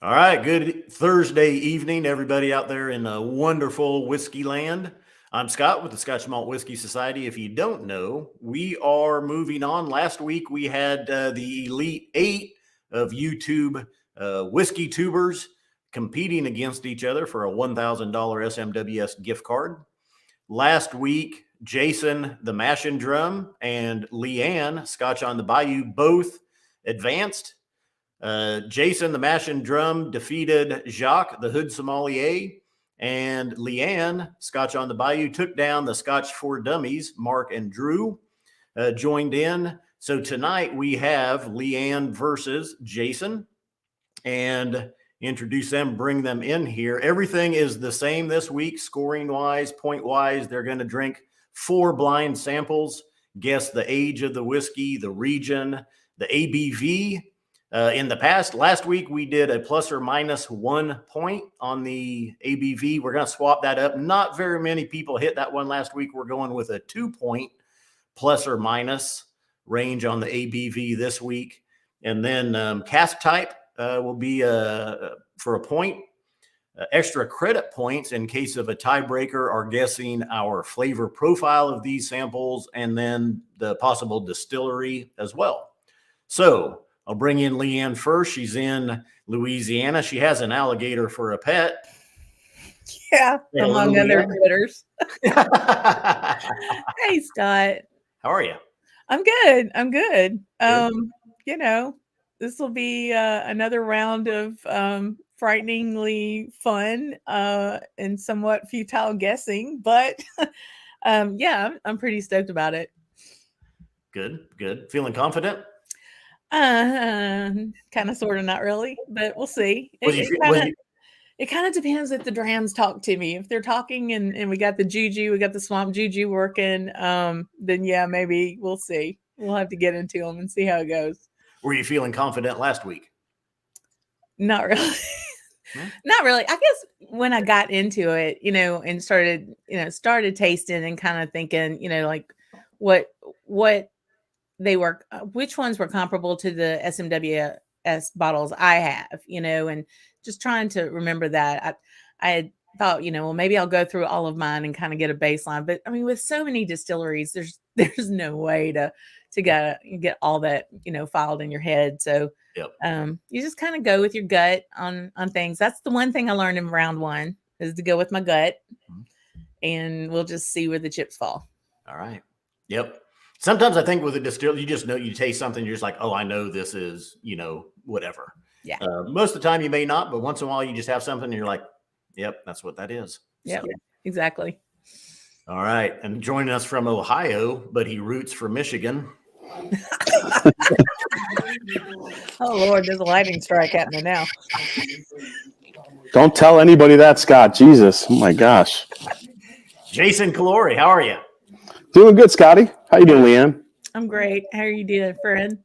All right, good Thursday evening, everybody out there in wonderful whiskey land. I'm Scott with the Scotch Malt Whiskey Society. If you don't know, we are moving on. Last week we had the Elite Eight of YouTube whiskey tubers competing against each other for a $1,000 SMWS gift card. Last week, Jason, the Mash and Drum, and Leanne, Scotch on the Bayou, both advanced. Jason, the Mash and Drum, defeated Jacques, the Hood Sommelier, and Leanne, Scotch on the Bayou, took down the Scotch for Dummies. Mark and Drew joined in. So tonight we have Leanne versus Jason, and introduce them, bring them in here. Everything is the same this week, scoring wise, point wise. They're going to drink 4 blind samples, guess the age of the whiskey, the region, the ABV. In the past, last week, we did a plus or minus 1 point on the ABV. We're going to swap that up. Not very many people hit that one last week. We're going with a 2-point plus or minus range on the ABV this week. And then cask type will be for a point. Extra credit points in case of a tiebreaker are guessing our flavor profile of these samples and then the possible distillery as well. So I'll bring in Leanne first. She's in Louisiana. She has an alligator for a pet. Yeah, among other critters. Hey, Scott. How are you? I'm good. This will be another round of frighteningly fun and somewhat futile guessing, but yeah, I'm pretty stoked about it. Good. Feeling confident? Kind of, sort of, not really, but we'll see. It kind of depends if the drams talk to me. If they're talking and we got the juju, we got the swamp juju working, then yeah, maybe we'll see. We'll have to get into them and see how it goes. Were you feeling confident last week? Not really. Not really. I guess when I got into it, and started tasting and kind of thinking, like what they were, which ones were comparable to the SMWS bottles I have, and just trying to remember that. I had thought, well, maybe I'll go through all of mine and kind of get a baseline. But I mean, with so many distilleries, there's no way to get all that, filed in your head. So yep. You just kind of go with your gut on things. That's the one thing I learned in round 1 is to go with my gut, and we'll just see where the chips fall. All right. Yep. Sometimes I think with a distillery, you just know, you taste something, you're just like, oh, I know this is, whatever. Yeah. Most of the time you may not, but once in a while you just have something and you're like, yep, that's what that is. Yeah, so. Exactly. All right. And joining us from Ohio, but he roots for Michigan. Oh, Lord, there's a lightning strike happening now. Don't tell anybody that, Scott. Jesus. Oh, my gosh. Jason Calori, how are you? Doing good, Scotty. How you doing, Leanne? I'm great. How are you doing, friend?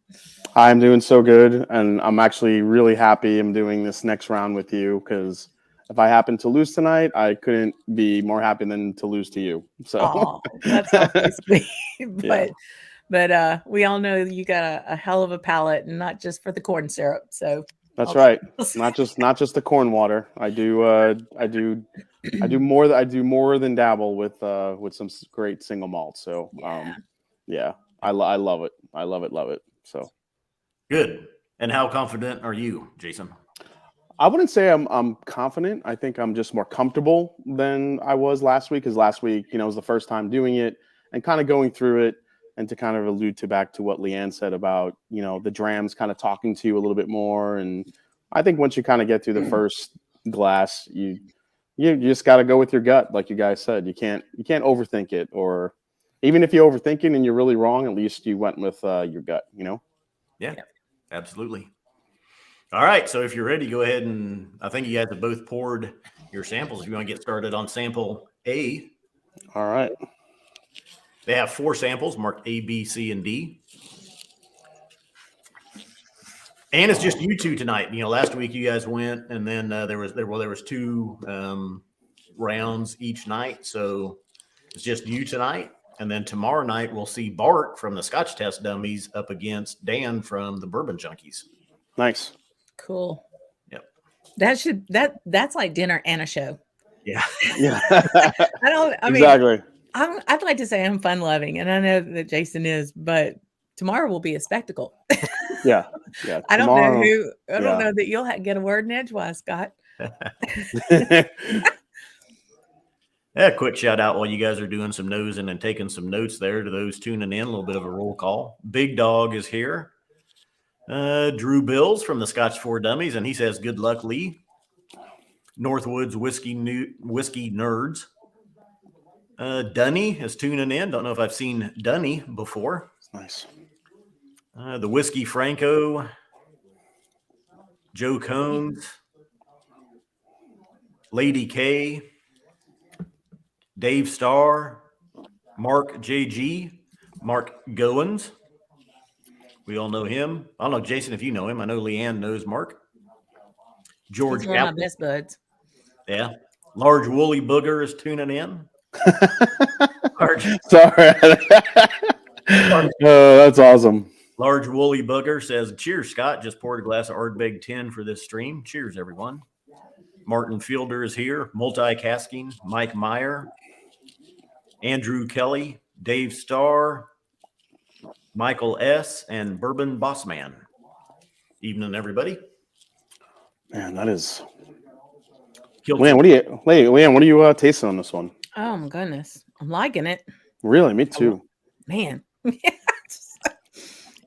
I'm doing so good, and I'm actually really happy I'm doing this next round with you because if I happen to lose tonight, I couldn't be more happy than to lose to you. So that's obviously but we all know you got a hell of a palate, and not just for the corn syrup. So that's right. Not just the corn water. I do more than dabble with some great single malt. So I love it. I love it. So good. And how confident are you, Jason? I wouldn't say I'm confident. I think I'm just more comfortable than I was last week, because last week, was the first time doing it and kind of going through it, and to kind of allude back to what Leanne said about, the drams kind of talking to you a little bit more. And I think once you kind of get through the first glass, you just got to go with your gut. Like you guys said, you can't overthink it, or even if you overthink it and you're really wrong, at least you went with your gut, Yeah, absolutely. All right. So if you're ready, go ahead, and I think you guys have both poured your samples. If you want to get started on sample A. All right. They have 4 samples marked A, B, C, and D. And it's just you two tonight. Last week you guys went, and then there was 2 rounds each night. So it's just you tonight. And then tomorrow night we'll see Bart from the Scotch Test Dummies up against Dan from the Bourbon Junkies. Nice. Cool. Yep. That's like dinner and a show. Yeah. Yeah. I mean, Exactly. I'd like to say I'm fun loving, and I know that Jason is, but tomorrow will be a spectacle. Yeah. Yeah. I don't Tomorrow. know that you'll get a word in edgewise, Scott. Yeah, quick shout out while you guys are doing some nosing and taking some notes there to those tuning in. A little bit of a roll call. Big Dog is here. Drew Bills from the Scotch 4 Dummies, and he says, "Good luck, Lee." Northwoods Whiskey Nerds. Dunny is tuning in. Don't know if I've seen Dunny before. Nice. The Whiskey Franco. Joe Combs. Lady K. Dave Starr. Mark JG. Mark Goins. We all know him. I don't know, Jason, if you know him. I know Leanne knows Mark. George He's one of my best buds. Yeah. Large Woolly Booger is tuning in. Sorry. Oh, that's awesome. Large Woolly Booger says, "Cheers, Scott. Just poured a glass of Ardbeg 10 for this stream. Cheers, everyone." Martin Fielder is here. Multicasting. Mike Meyer. Andrew Kelly. Dave Starr. Michael S. and Bourbon Bossman. Evening, everybody. Man, that is. Leanne, what are you tasting on this one? Oh my goodness, I'm liking it. Really, me too. Man,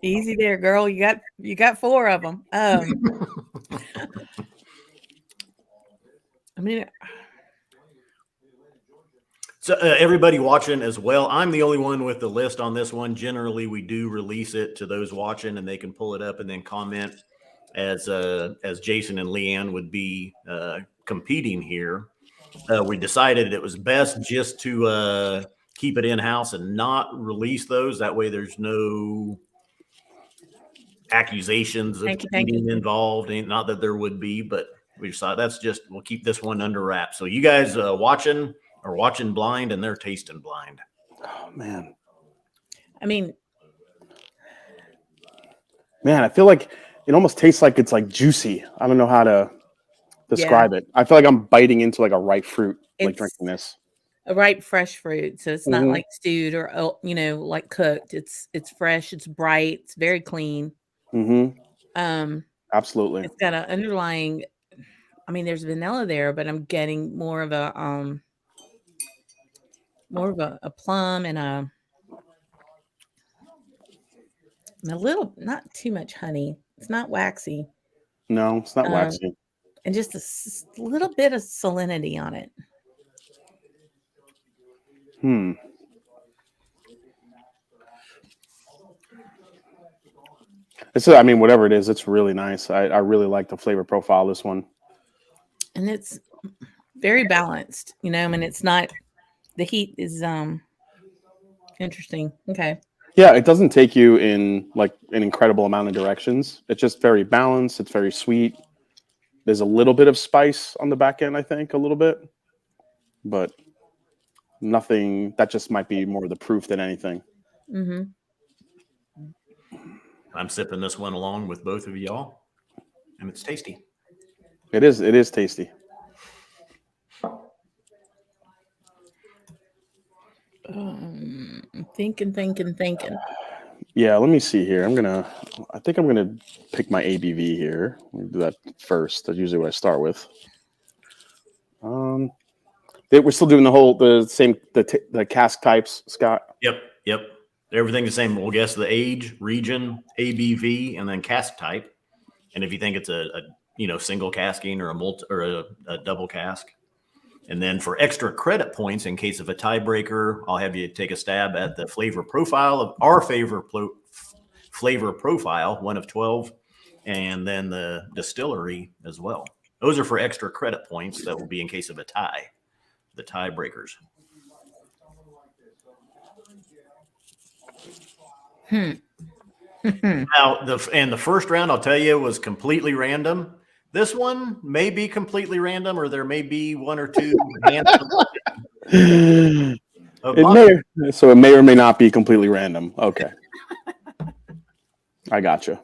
easy there, girl. You got 4 of them. I mean, so everybody watching as well, I'm the only one with the list on this one. Generally, we do release it to those watching, and they can pull it up and then comment as Jason and Leanne would be competing here. We decided it was best just to keep it in-house and not release those. That way there's no accusations of cheating involved. Not that there would be, but we decided we'll keep this one under wraps. So you guys watching are watching blind, and they're tasting blind. Oh, man. I mean, I feel like it almost tastes like it's like juicy. I don't know how to describe it. I feel like I'm biting into like a ripe fruit, like drinking this. A ripe, fresh fruit. So it's not like stewed or, like cooked. It's fresh. It's bright. It's very clean. Mm-hmm. Absolutely. It's got an underlying, there's vanilla there, but I'm getting more of a plum and a little, not too much honey. It's not waxy. No, it's not waxy. And just a little bit of salinity on it. Whatever it is, it's really nice. I really like the flavor profile of this one. And it's very balanced, it's not, the heat is interesting. Okay. Yeah, it doesn't take you in like an incredible amount of directions. It's just very balanced. It's very sweet. There's a little bit of spice on the back end, I think, a little bit. But nothing, that just might be more of the proof than anything. Mm-hmm. I'm sipping this one along with both of y'all, and it's tasty. It is tasty. Thinking. Yeah, let me see here. I think I'm gonna pick my ABV here. We'll do that first. That's usually what I start with. We're still doing the cask types, Scott. Yep. Everything's the same. We'll guess the age, region, ABV, and then cask type. And if you think it's a single casking or a double cask. And then for extra credit points, in case of a tiebreaker, I'll have you take a stab at the flavor profile of our flavor profile, 1 of 12, and then the distillery as well. Those are for extra credit points. That will be in case of a tie, the tiebreakers. Now, the first round, I'll tell you, was completely random. This one may be completely random, or there may be 1 or 2 It may or may not be completely random. Okay. I gotcha.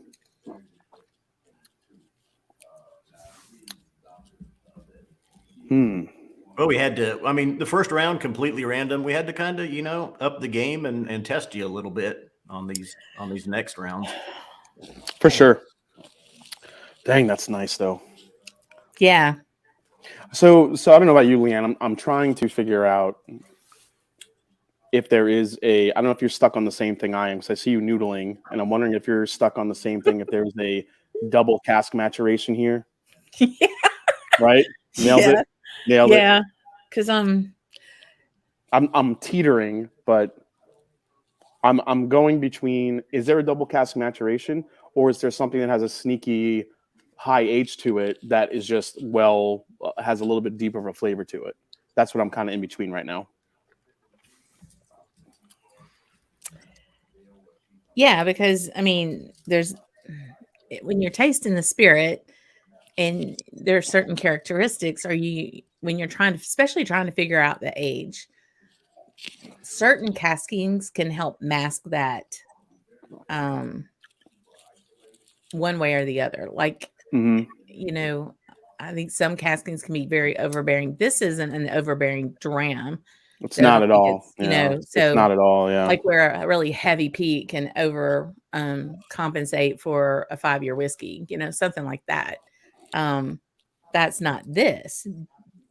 Well, we had to, I mean, the first round completely random. We had to kind of, up the game and test you a little bit on these next rounds. For sure. Dang, that's nice though. Yeah. So I don't know about you, Leanne. I'm trying to figure out if there is I don't know if you're stuck on the same thing I am, because I see you noodling, and I'm wondering if you're stuck on the same thing, if there's a double cask maturation here. Yeah. Right? Nailed it. Yeah. Because I'm teetering, but I'm going between, is there a double cask maturation, or is there something that has a sneaky high H to it that is just has a little bit deeper of a flavor to it? That's what I'm kind of in between right now. Yeah, because I mean, when you're tasting the spirit, and there are certain characteristics, when you're especially trying to figure out the age, certain caskings can help mask that one way or the other. Like, I think some caskings can be very overbearing. This isn't an overbearing dram. It's not at all. It's not at all. Yeah. Like where a really heavy peat can compensate for a 5-year whiskey, something like that. That's not this,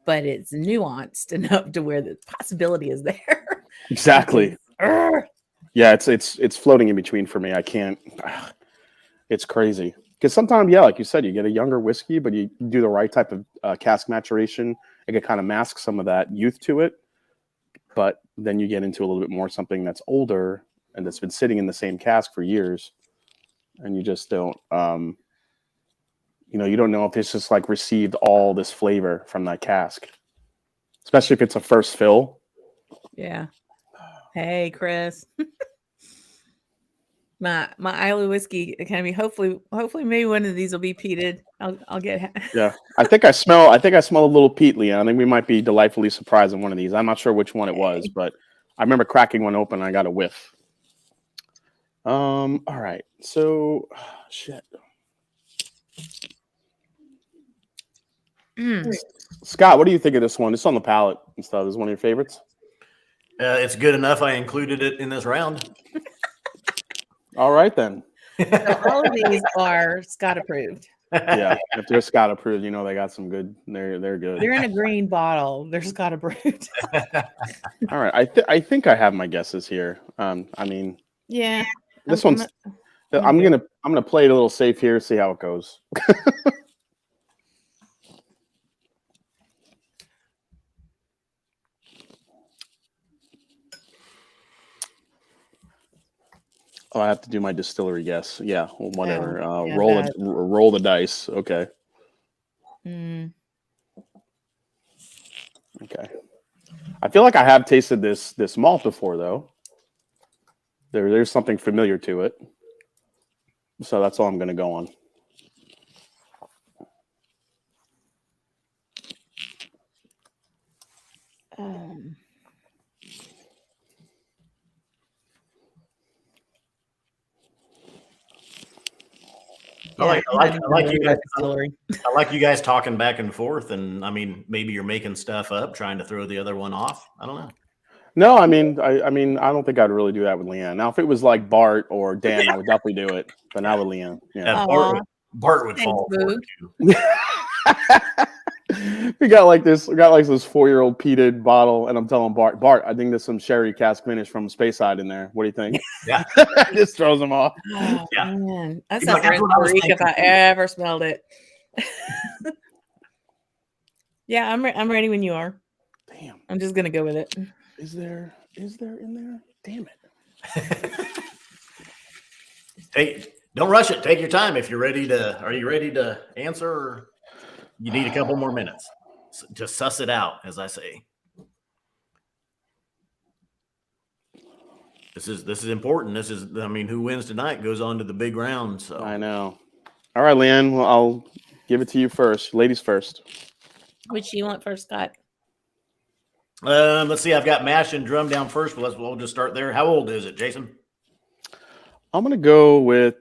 but it's nuanced enough to where the possibility is there. Exactly. Yeah, it's floating in between for me. I can't. It's crazy because sometimes, like you said, you get a younger whiskey, but you do the right type of cask maturation, it can kind of mask some of that youth to it. But then you get into a little bit more something that's older and that's been sitting in the same cask for years, and you just don't. You don't know if it's just like received all this flavor from that cask, especially if it's a first fill. Yeah. Hey, Chris. my Isla Whiskey Academy. Hopefully maybe one of these will be peated. I'll get. Yeah, I think I smell a little peat, Leon. I think we might be delightfully surprised in one of these. I'm not sure which one it was, but I remember cracking one open and I got a whiff. All right. So, shit. Scott, what do you think of this one? It's on the palate and stuff. Is one of your favorites? It's good enough. I included it in this round. All right, then. So all of these are Scott approved. Yeah, if they're Scott approved, they got some good. They're good. They're in a green bottle. They're Scott approved. All right, I think I have my guesses here. I mean, yeah, this one's. I'm gonna play it a little safe here. See how it goes. Oh, I have to do my distillery guess. Yeah, well, whatever. Roll the dice. Okay. Okay. I feel like I have tasted this malt before, though. There's something familiar to it. So that's all I'm going to go on. I like you guys talking back and forth, and I mean, maybe you're making stuff up, trying to throw the other one off. I don't know. No, I mean, I don't think I'd really do that with Leanne. Now, if it was like Bart or Dan, I would definitely do it. But not with Leanne. Yeah. Bart would fall for it too. We got like this 4-year-old peated bottle, and I'm telling Bart, I think there's some sherry cask finish from Speyside in there. What do you think? Yeah, just throws them off. Oh, yeah, man. That sounds great if I ever smelled it. Yeah, I'm ready when you are. Damn, I'm just gonna go with it. Is there in there? Damn it. Hey, don't rush it. Take your time. If you're ready to, are you ready to answer? Or you need a couple more minutes. Just suss it out, as I say. This is important. I mean, who wins tonight goes on to the big round. So I know. All right, Leanne. Well, I'll give it to you first. Ladies first. Which you want first, Scott? Let's see. I've got mash and drum down first. We'll just start there. How old is it, Jason? I'm gonna go with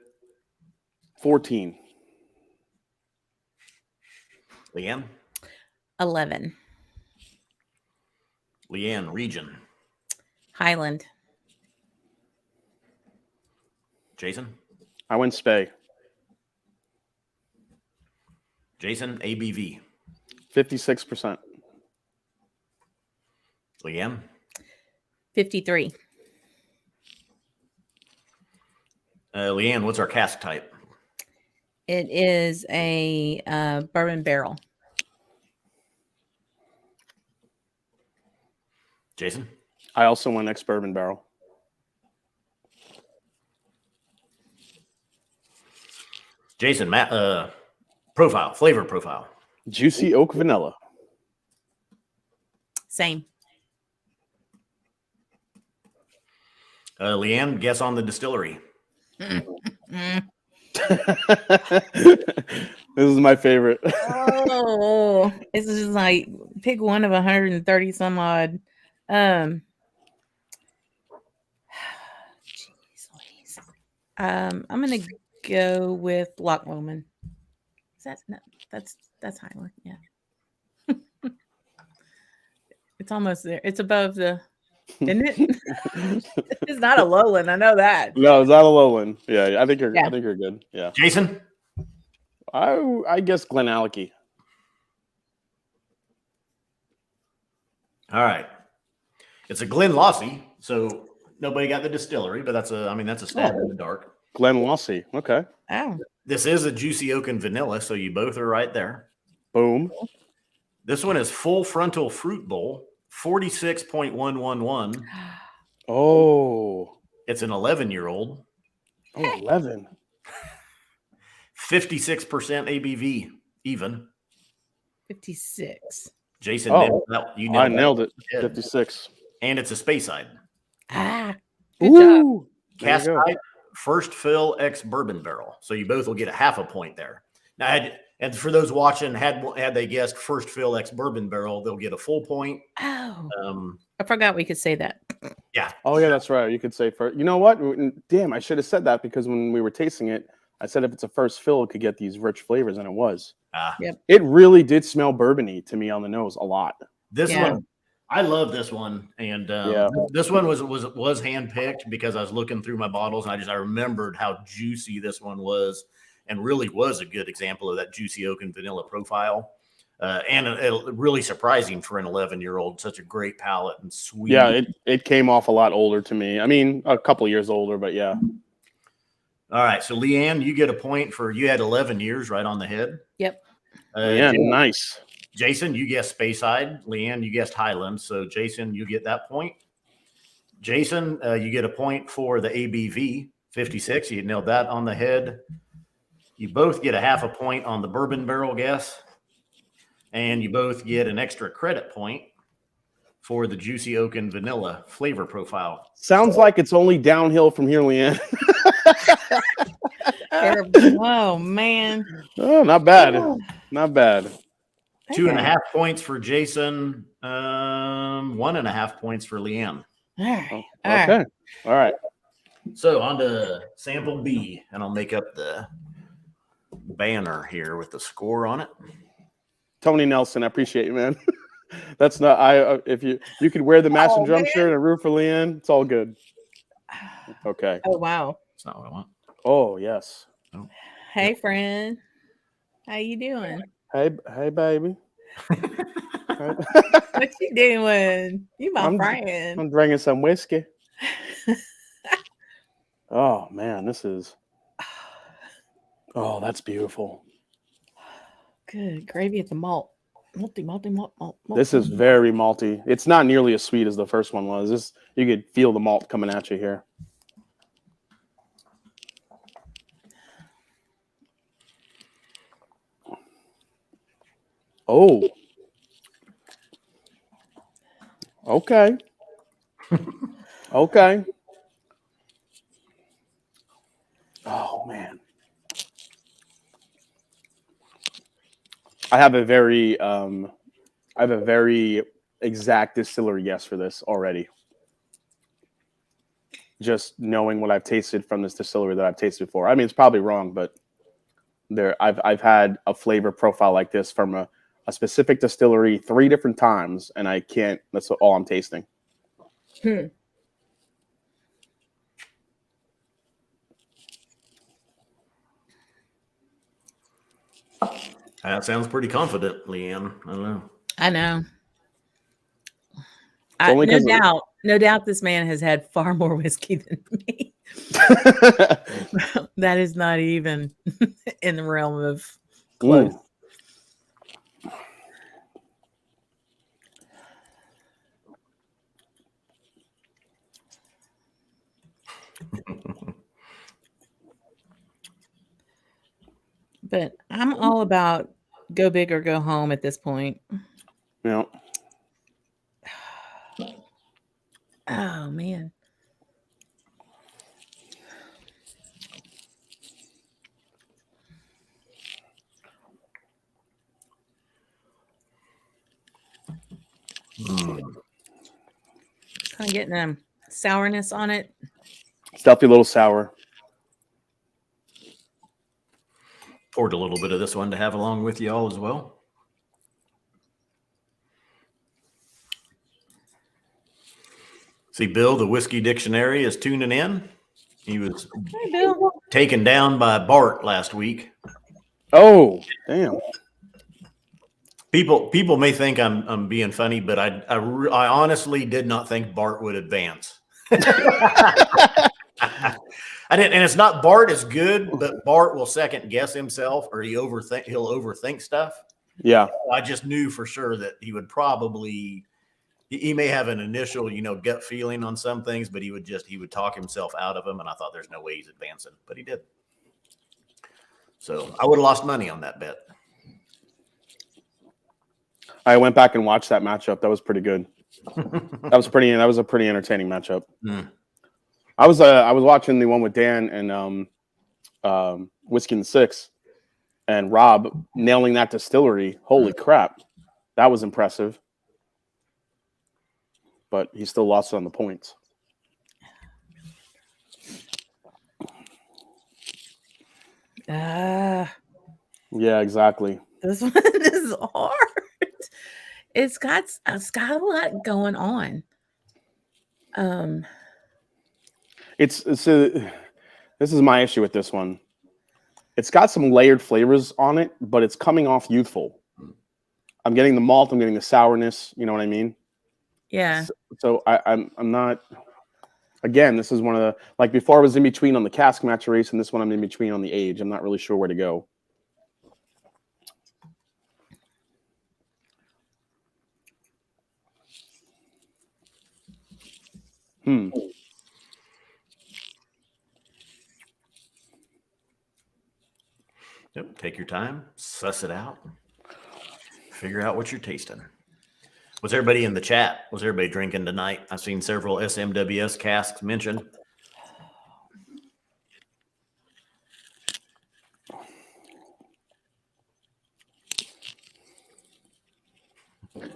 14. Leanne? 11. Leanne, region. Highland. Jason. I went Spey. Jason, ABV. 56%. Leanne. 53. Leanne, what's our cask type? It is a bourbon barrel. Jason. I also went ex-bourbon barrel. Jason, profile, flavor profile. Juicy oak vanilla. Same. Leanne, guess on the distillery. This is my favorite. Oh, it's just like pick one of 130 some odd. Jeez Louise. I'm gonna go with Loch Lomond. Is that no, that's Highland, yeah. It's almost there. It's above the, isn't it? It's not a lowland, I know that. No, it's not a lowland. Yeah, I think you're good. Yeah. Jason. I guess Glenallachie. All right. It's a Glenlawsie, so nobody got the distillery, but that's a stab in the dark. Glenlawsie. Okay. Oh. This is a juicy oak and vanilla, so you both are right there. Boom. This one is full frontal fruit bowl, 46.111. Oh. It's an 11-year-old. Oh, 11. 56% ABV, even. 56. Jason, Oh, I nailed it. 56. And it's a Speyside. Good job. Cask type, first fill ex bourbon barrel. So you both will get a half a point there. Now, and for those watching, had they guessed first fill ex bourbon barrel, they'll get a full point. Oh, I forgot we could say that. Yeah. Oh yeah, that's right. You could say first. You know what? Damn, I should have said that because when we were tasting it, I said if it's a first fill, it could get these rich flavors, and it was. Yep. It really did smell bourbony to me on the nose a lot. This one, I love this one, and this one was handpicked because I was looking through my bottles, and I remembered how juicy this one was, and really was a good example of that juicy oak and vanilla profile, and really surprising for an 11-year-old. Such a great palate and sweet. Yeah, it came off a lot older to me. I mean, a couple years older, but yeah. All right, so Leanne, you get a point for you had 11 years right on the head. Yep. Yeah, nice. Jason, you guessed Speyside. Leanne, you guessed Highland. So Jason, you get that point. Jason, you get a point for the ABV, 56. You nailed that on the head. You both get a half a point on the bourbon barrel guess. And you both get an extra credit point for the juicy oak and vanilla flavor profile. Sounds like it's only downhill from here, Leanne. Oh, man. Oh, not bad. Not bad. 2.5 points for Jason. 1.5 points for Leanne. All right. So on to sample B, and I'll make up the banner here with the score on it. Tony Nelson, I appreciate you, man. That's not if you could wear the Master and Drum shirt and root for Leanne, it's all good. Okay. Oh, wow. That's not what I want. Oh, yes. Oh. Hey, friend. How you doing? Hey, baby. What you doing? You my friend. I'm drinking some whiskey. Oh, man, this is... Oh, that's beautiful. Good. Gravy at the malt. Malt. This is very malty. It's not nearly as sweet as the first one was. You could feel the malt coming at you here. Oh. Okay. Okay. Oh, man. I have a very exact distillery guess for this already. Just knowing what I've tasted from this distillery that I've tasted before. I mean, it's probably wrong, but I've had a flavor profile like this from a a specific distillery 3 different times, and I can't. That's all I'm tasting. That sounds pretty confident, Leanne. I don't know. I know. only No 'cause of- no doubt this man has had far more whiskey than me. That is not even in the realm of close. But I'm all about go big or go home at this point. Yeah. Oh man. Kind of getting a sourness on it. Stealthy, little sour. Poured a little bit of this one to have along with you all as well. See, Bill, the Whiskey Dictionary is tuning in. He was taken down by Bart last week. Oh, damn. People may think I'm being funny, but I honestly did not think Bart would advance. I didn't, and it's not Bart is good, but Bart will second guess himself, or he'll overthink stuff. Yeah. I just knew for sure that he would probably. He may have an initial, gut feeling on some things, but he would talk himself out of them, and I thought there's no way he's advancing, but he did. So I would have lost money on that bet. I went back and watched that matchup. That was pretty good. That was a pretty entertaining matchup. I was watching the one with Dan and Whiskey and the Six, and Rob nailing that distillery. Holy crap, that was impressive. But he still lost on the points. Yeah, exactly. This one is hard. It's got a lot going on. This is my issue with this one. It's got some layered flavors on it, but it's coming off youthful. I'm getting the malt. I'm getting the sourness. You know what I mean? Yeah. So I'm not. Again, this is one of the, like before I was in between on the cask maturation, this one I'm in between on the age. I'm not really sure where to go. Yep. Take your time, suss it out, figure out what you're tasting. Was everybody in the chat? Was everybody drinking tonight? I've seen several SMWS casks mentioned.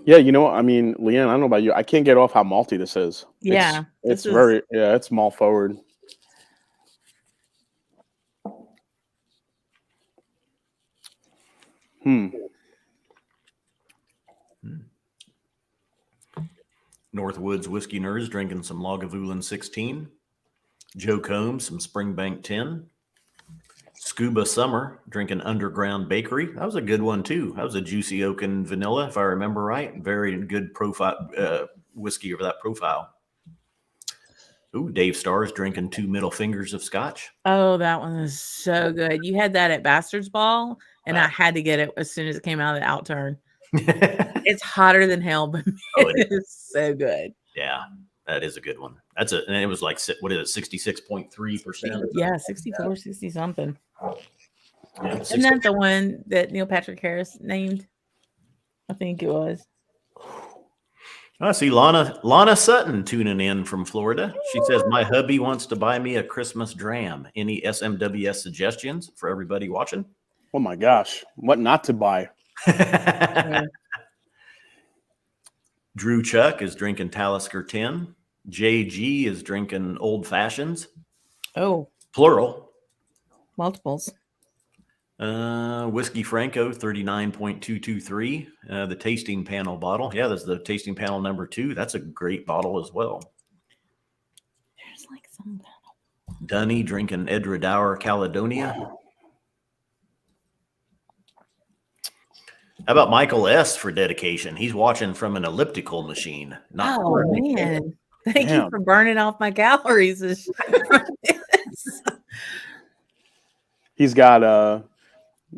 Yeah, I mean, Leanne, I don't know about you. I can't get off how malty this is. Yeah. It's malt forward. Northwoods Whiskey Nerds drinking some Lagavulin 16. Joe Combs, some Springbank 10. Scuba Summer drinking Underground Bakery. That was a good one, too. That was a juicy oak and vanilla, if I remember right. Very good profile whiskey over that profile. Ooh, Dave Starr's drinking 2 middle fingers of Scotch. Oh, that one is so good. You had that at Bastard's Ball, and I had to get it as soon as it came out of the outturn. It's hotter than hell, but it is so good. Yeah, that is a good one. And it was like, what is it, 66.3%? Yeah, 64, 60 something. Yeah, Isn't that the one that Neil Patrick Harris named? I think it was. I see Lana Sutton tuning in from Florida. She says, my hubby wants to buy me a Christmas dram. Any SMWS suggestions for everybody watching? Oh my gosh, what not to buy? Drew Chuck is drinking Talisker 10. JG is drinking Old Fashions. Oh. Plural. Multiples. Whiskey Franco 39.223. The tasting panel bottle. Yeah, that's the tasting panel number 2. That's a great bottle as well. There's like some. Dunny drinking Edradour Caledonia. How about Michael S. for dedication? He's watching from an elliptical machine. Oh man. Thank you for burning off my calories. He's got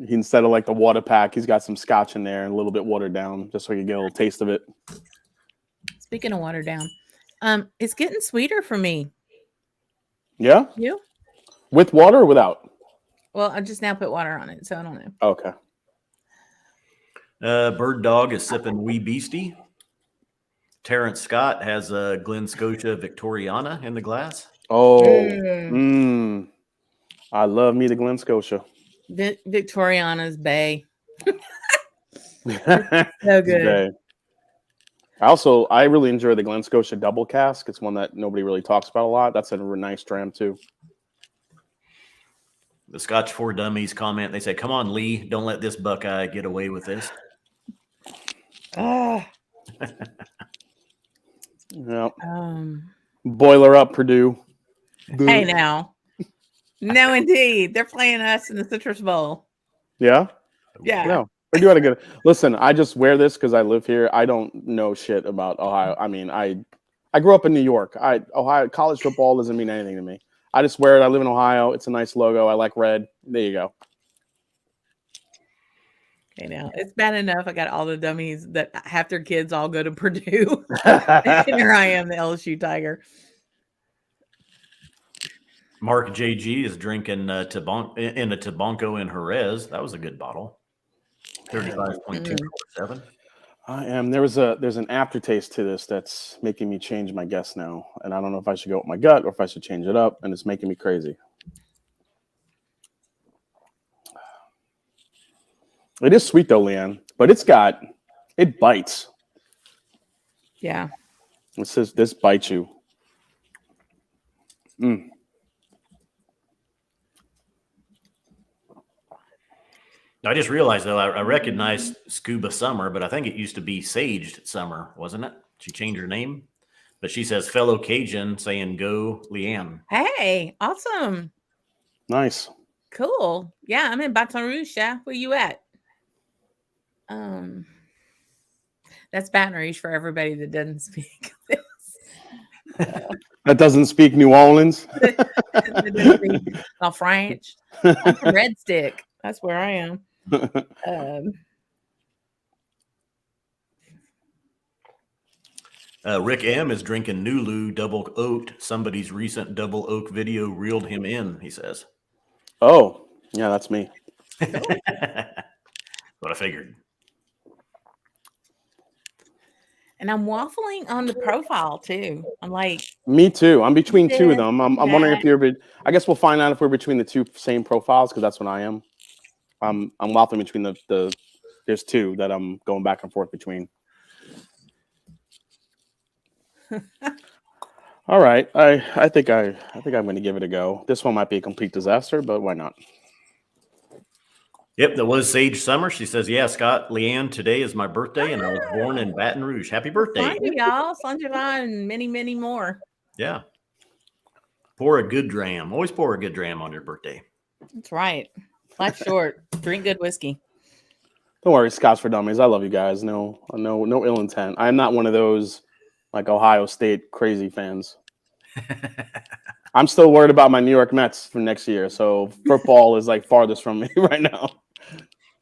instead of like the water pack, he's got some scotch in there and a little bit watered down just so you get a little taste of it. Speaking of watered down, it's getting sweeter for me. Yeah? You? With water or without? Well, I just now put water on it, so I don't know. Okay. Bird Dog is sipping Wee Beastie. Terrence Scott has a Glen Scotia Victoriana in the glass. Oh, I love me the Glen Scotia. Victoriana's Bay. So good. I really enjoy the Glen Scotia double cask. It's one that nobody really talks about a lot. That's a nice dram too. The Scotch for Dummies comment, they say, come on, Lee, don't let this Buckeye get away with this. Yeah. Boiler up, Purdue. Hey now. No, indeed. They're playing us in the Citrus Bowl. Yeah? Yeah. No. Purdue had a good. Listen, I just wear this because I live here. I don't know shit about Ohio. I mean, I grew up in New York. Ohio college football doesn't mean anything to me. I just wear it. I live in Ohio. It's a nice logo. I like red. There you go. Okay, now it's bad enough. I got all the dummies that half their kids all go to Purdue. And here I am, the LSU Tiger. Mark JG is drinking in a Tabanco in Jerez. That was a good bottle. 35.247. I am. There's an aftertaste to this that's making me change my guess now, and I don't know if I should go with my gut or if I should change it up, and it's making me crazy. It is sweet though, Leanne, but it bites. Yeah. It says this bites you. I just realized though, I recognized Scuba Summer, but I think it used to be Saged Summer, wasn't it? She changed her name, but she says fellow Cajun saying go Leanne. Hey, awesome. Nice. Cool. Yeah, I'm in Baton Rouge. Yeah, where you at? That's Baton Rouge for everybody that doesn't speak this. That doesn't speak New Orleans. French. I'm from Red Stick. That's where I am. Rick M is drinking Nulu double oaked. Somebody's recent double oak video reeled him in, he says. Oh, yeah, that's me. What I figured. And I'm waffling on the profile too. I'm like, me too. I'm between two of them. I'm wondering if you're. I guess we'll find out if we're between the two same profiles because that's what I am. I'm waffling between the. There's two that I'm going back and forth between. All right, I think I'm going to give it a go. This one might be a complete disaster, but why not? Yep, that was Sage Summer. She says, yeah, Scott, Leanne, today is my birthday, and I was born in Baton Rouge. Happy birthday. Thank you, y'all. Sanjava and many, many more. Yeah. Pour a good dram. Always pour a good dram on your birthday. That's right. Life's short. Drink good whiskey. Don't worry, Scotch for Dummies. I love you guys. No ill intent. I'm not one of those like Ohio State crazy fans. I'm still worried about my New York Mets for next year. So football is like farthest from me right now.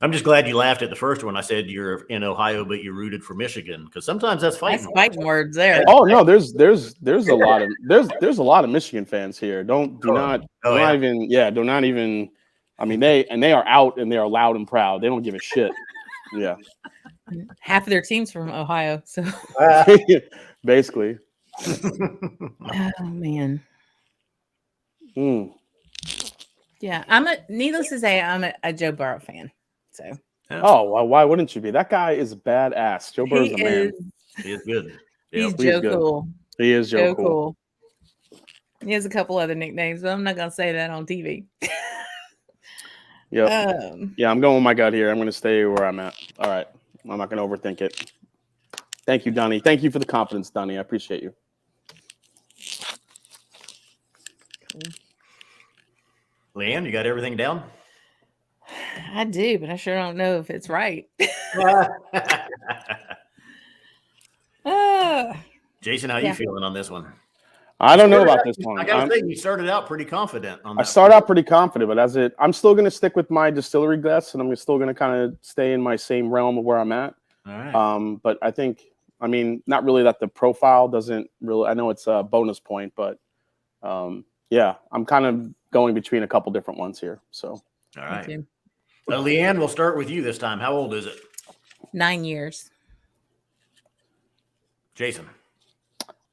I'm just glad you laughed at the first one. I said you're in Ohio, but you rooted for Michigan because sometimes that's fighting. That's fighting words there. Oh no, there's a lot of Michigan fans here. Do not even. I mean, they are out and they are loud and proud. They don't give a shit. Yeah. Half of their team's from Ohio, so basically. Oh man. Yeah, needless to say, I'm a Joe Burrow fan. So. Oh, why wouldn't you be? That guy is badass. Joe Burrow's a man. He is good. He's Joe Cool. He is Joe Cool. He has a couple other nicknames, but I'm not gonna say that on TV. Yep. Yeah, I'm going with my gut here. I'm going to stay where I'm at. All right. I'm not going to overthink it. Thank you, Donnie. Thank you for the confidence, Donnie. I appreciate you. Leanne, you got everything down? I do, but I sure don't know if it's right. Jason, how you feeling on this one? I don't know about this one. I gotta say, you started out pretty confident on that. I start out pretty confident, but I'm still going to stick with my distillery guess, and I'm still going to kind of stay in my same realm of where I'm at. All right. But I mean, not really that the profile doesn't really. I know it's a bonus point, but yeah, I'm kind of going between a couple different ones here. So, all right. Leanne, we'll start with you this time. How old is it? 9 years. Jason.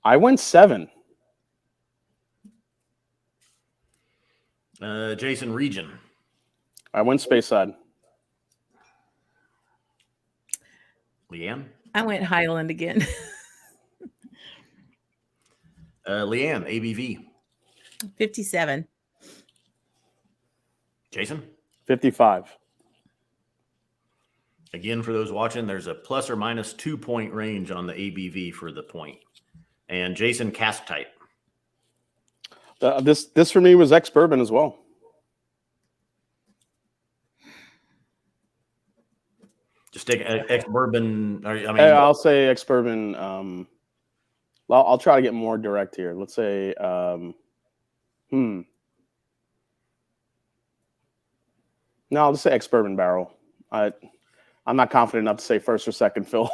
I went 7. Jason, region. I went Speyside. Leanne. I went Highland again. Leanne, ABV. 57. Jason. 55. Again, for those watching, there's a plus or minus 2 point range on the ABV for the point. And Jason, cask type. This for me was ex-bourbon as well. Just take ex-bourbon. I'll say ex-bourbon. I'll try to get more direct here. Let's say, No, I'll just say ex-bourbon barrel. I'm not confident enough to say first or second fill.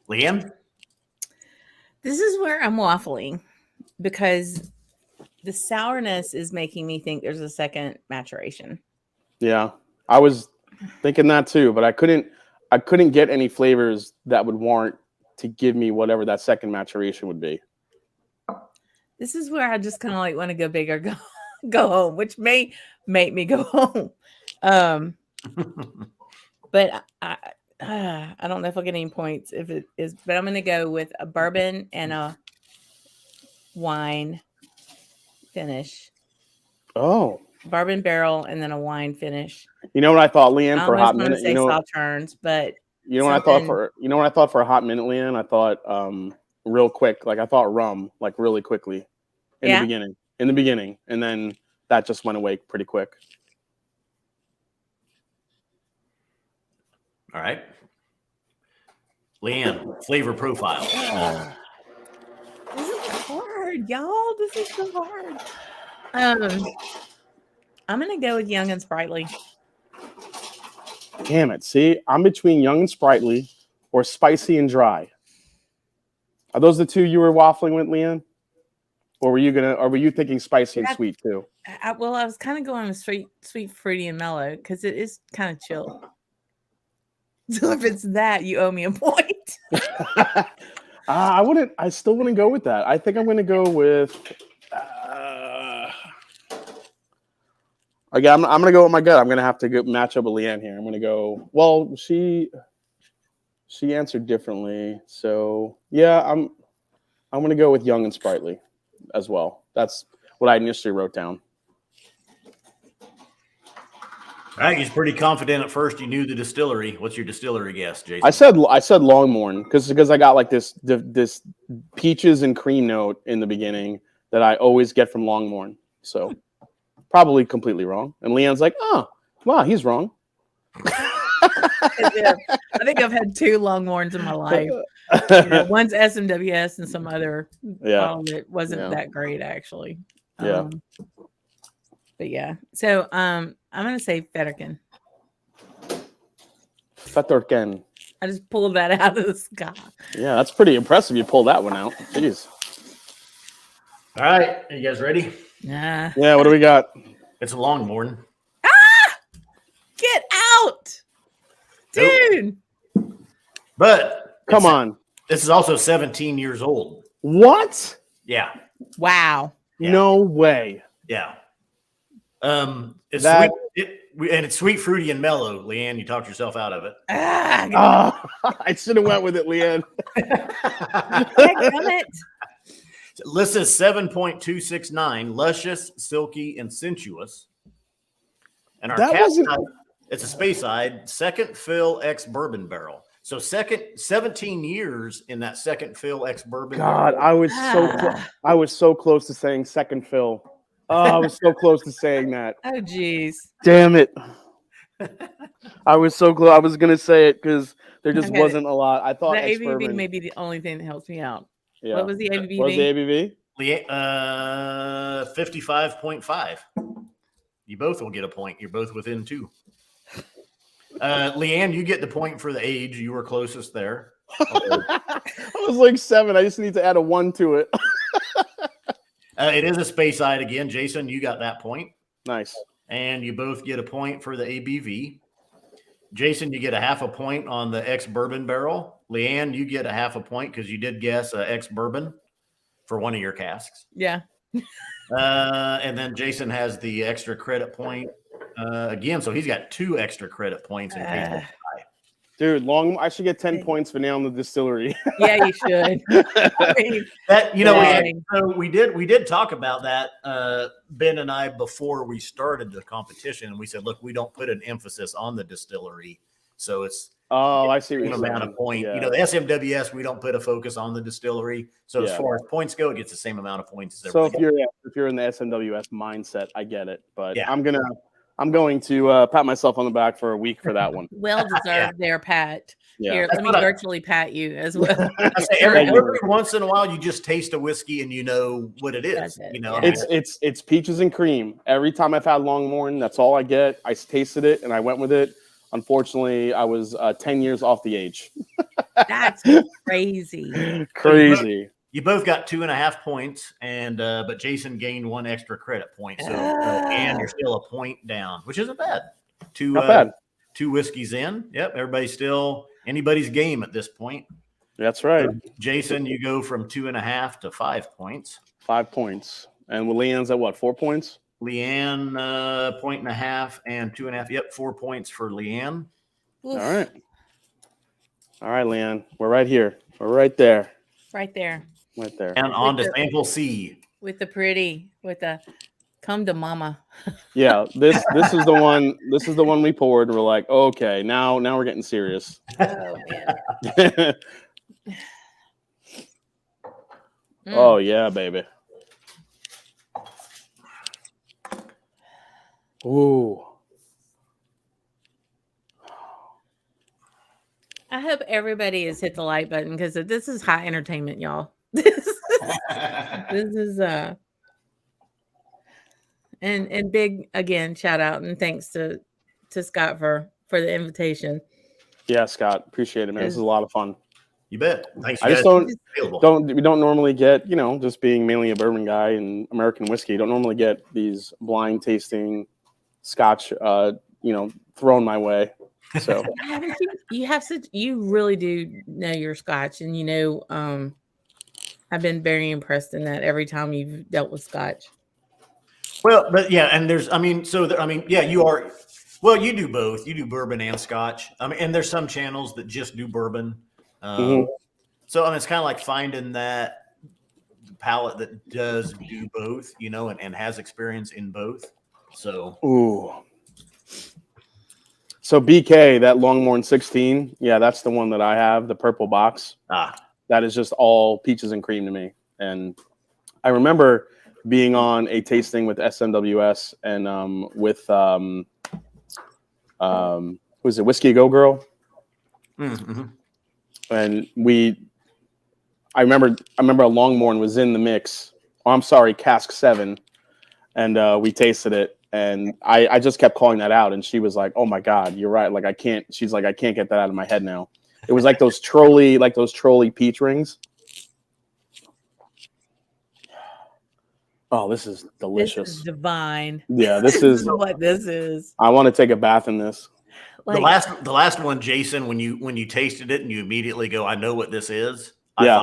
Leanne? This is where I'm waffling because the sourness is making me think there's a second maturation. Yeah, I was thinking that too, but I couldn't get any flavors that would warrant to give me whatever that second maturation would be. This is where I just kind of like want to go big or go home, which may make me go home. But I don't know if I'll get any points if it is, but I'm going to go with a bourbon and a wine finish. Oh, bourbon barrel and then a wine finish. You know what I thought, Leanne, for a hot minute? You know, Sauternes, but you know what I thought for a hot minute, Leanne? I thought real quick, like I thought rum, like really quickly in the beginning, and then that just went away pretty quick. All right. Leanne, flavor profile. This is hard, y'all. This is so hard. I'm going to go with young and sprightly. Damn it. See, I'm between young and sprightly or spicy and dry. Are those the two you were waffling with, Leanne? Or were you thinking spicy and sweet too? I was kind of going with sweet, fruity, and mellow because it is kind of chill. So if it's that, you owe me a point. I still wouldn't go with that. I think I'm going to go with. Again, I'm going to go with my gut. I'm going to have to match up with Leanne here. I'm going to go. Well, she answered differently, so yeah, I'm going to go with young and sprightly as well. That's what I initially wrote down. All right, he's pretty confident at first. You knew the distillery. What's your distillery guess, Jason? I said Longmorn because I got like this peaches and cream note in the beginning that I always get from Longmorn. So probably completely wrong. And Leanne's like, oh, wow, he's wrong. Yeah, I think I've had 2 Longmorns in my life. One's SMWS and some other bottle that wasn't that great actually. But yeah, so I'm gonna say Fetterken. Fetterken. I just pulled that out of the sky. Yeah, that's pretty impressive. You pulled that one out. Jeez. All right, are you guys ready? Nah. Yeah. What do we got? It's a Longmorn. Get out, dude! Nope. But come on, this is also 17 years old. What? Yeah. Wow. Yeah. No way. Yeah. It's sweet, and it's sweet, fruity, and mellow. Leanne, you talked yourself out of it. I should have went with it, Leanne. List is 7.269, luscious, silky, and sensuous. And our That cast wasn't- type, it's a Speyside second fill ex bourbon barrel. So 17 years in that second fill ex bourbon. God, barrel. I was so close to saying second fill. Oh, I was so close to saying that. Oh, geez. Damn it. I was so close. I was gonna say it because there just Okay. wasn't a lot. I thought The ABV ex-bourbon. may be the only thing that helps me out. Yeah. What was the ABV? What was the ABV? 55.5. You both will get a point. You're both within 2. Leanne, you get the point for the age. You were closest there. I was like 7. I just need to add a 1 to it. It is a Speyside again. Jason, you got that point. Nice. And you both get a point for the ABV. Jason, you get a half a point on the ex-bourbon barrel. Leanne, you get a half a point because you did guess ex-bourbon for one of your casks. Yeah. And then Jason has the extra credit point again. So he's got 2 extra credit points in case of tie. Dude, I should get 10 points for nailing the distillery. Yeah, you should. I mean, That Dang. we did talk about that, Ben and I, before we started the competition, and we said, look, we don't put an emphasis on the distillery, so it's Oh, I see what the you're amount saying. of point. Yeah. You know, the SMWS, we don't put a focus on the distillery, so as Yeah. far as points go, it gets the same amount of points as So everybody. if you're in the SMWS mindset, I get it. But Yeah. I'm going to pat myself on the back for a week for that one. well deserved there, Pat. Yeah. Here, That's let me what I- virtually pat you as well. I say every Thank you. once in a while, you just taste a whiskey and you know what it is. That's it, You know, yeah. I mean, It's peaches and cream. Every time I've had Longmorn, that's all I get. I tasted it and I went with it. Unfortunately, I was 10 years off the age. That's crazy. Crazy. you both got 2.5 points, and but Jason gained 1 extra credit point, so and you're still a point down, which isn't bad. Not bad. 2 whiskeys in. Yep, everybody's still anybody's game at this point. That's right. Jason, you go from 2.5 to 5 points. 5 points. And Leanne's at what? 4 points? Leanne, 1.5 and 2.5. Yep, 4 points for Leanne. All right. All right, Leanne. We're right here. We're right there. Right there Right there. And on to sample C. with the come to mama. Yeah, this is the one. This is the one we poured. And we're like, okay, now we're getting serious. Oh man. Oh yeah, baby. Ooh. I hope everybody has hit the like button because this is high entertainment, y'all. This is and big again shout out and thanks to Scott for the invitation. Yeah, Scott, appreciate it, man. This is a lot of fun. You bet. Thanks. I just we don't normally get, just being mainly a bourbon guy and American whiskey, don't normally get these blind tasting Scotch thrown my way. So you really do know your Scotch, and I've been very impressed in that every time you've dealt with Scotch. Well, but yeah, and you are. Well, you do both. You do bourbon and Scotch. And there's some channels that just do bourbon. So it's kind of like finding that palate that does do both, and has experience in both. So, ooh. So BK, that Longmorn 16, yeah, that's the one that I have, the purple box. That is just all peaches and cream to me. And I remember being on a tasting with SMWS and with was it Whiskey Go Girl? mm-hmm. And I remember a Longmorn was in the mix. Oh, I'm sorry, cask 7, and we tasted it. And I just kept calling that out, and she was like, "Oh my God, you're right." Like I can't. She's like, "I can't get that out of my head now." It was like those trolley peach rings. Oh, this is delicious. This is divine. Yeah, this is what this is. I want to take a bath in this. The last one, Jason, when you tasted it and you immediately go, "I know what this is." I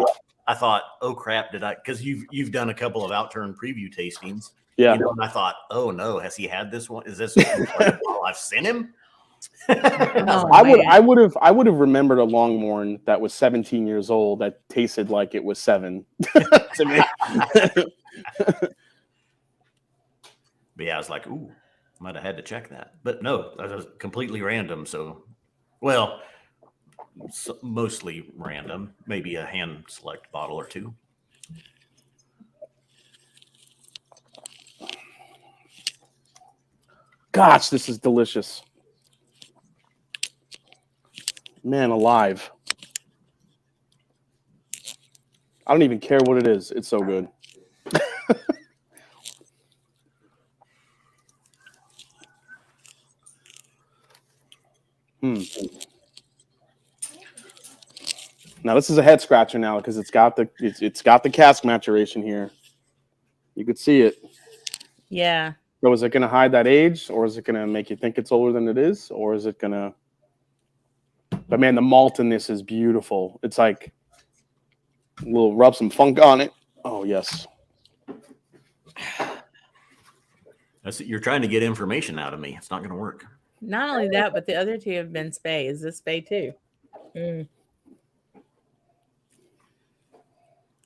thought, "Oh crap, did I?" Because you've done a couple of Outturn preview tastings. Yeah. And I thought, "Oh no, has he had this one? Is this while I've sent him?" Oh, I would have remembered a Longmorn that was 17 years old that tasted like it was 7 to me. But yeah, I was like, ooh, might have had to check that. But no, that was completely random. So, well, mostly random. Maybe a hand select bottle or two. Gosh, this is delicious. Man alive. I don't even care what it is. It's so good. Now this is a head scratcher now because it's got the cask maturation here. You could see it. Yeah. So is it going to hide that age, or is it going to make you think it's older than it is, or is it going to? But man, the malt in this is beautiful. It's like a little rub some funk on it. Oh yes. You're trying to get information out of me. It's not going to work. Not only that, but the other two have been spay. Is this spay too?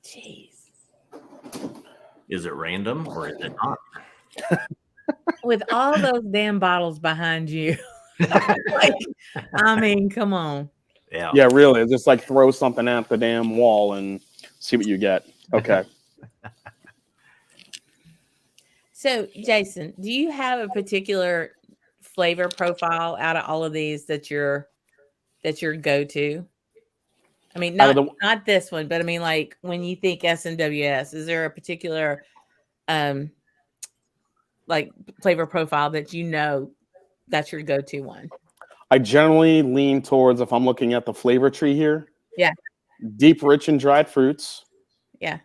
Jeez. Is it random or is it not? With all those damn bottles behind you. Like, I mean, come on. Yeah. Yeah, really. Just like throw something at the damn wall and see what you get. Okay. So, Jason, do you have a particular flavor profile out of all of these that's your go-to? I mean, not this one, but I mean, like when you think SMWS, is there a particular like flavor profile that you know that's your go-to one? I generally lean towards, if I'm looking at the flavor tree here, yeah, deep, rich, and dried fruits. Yeah.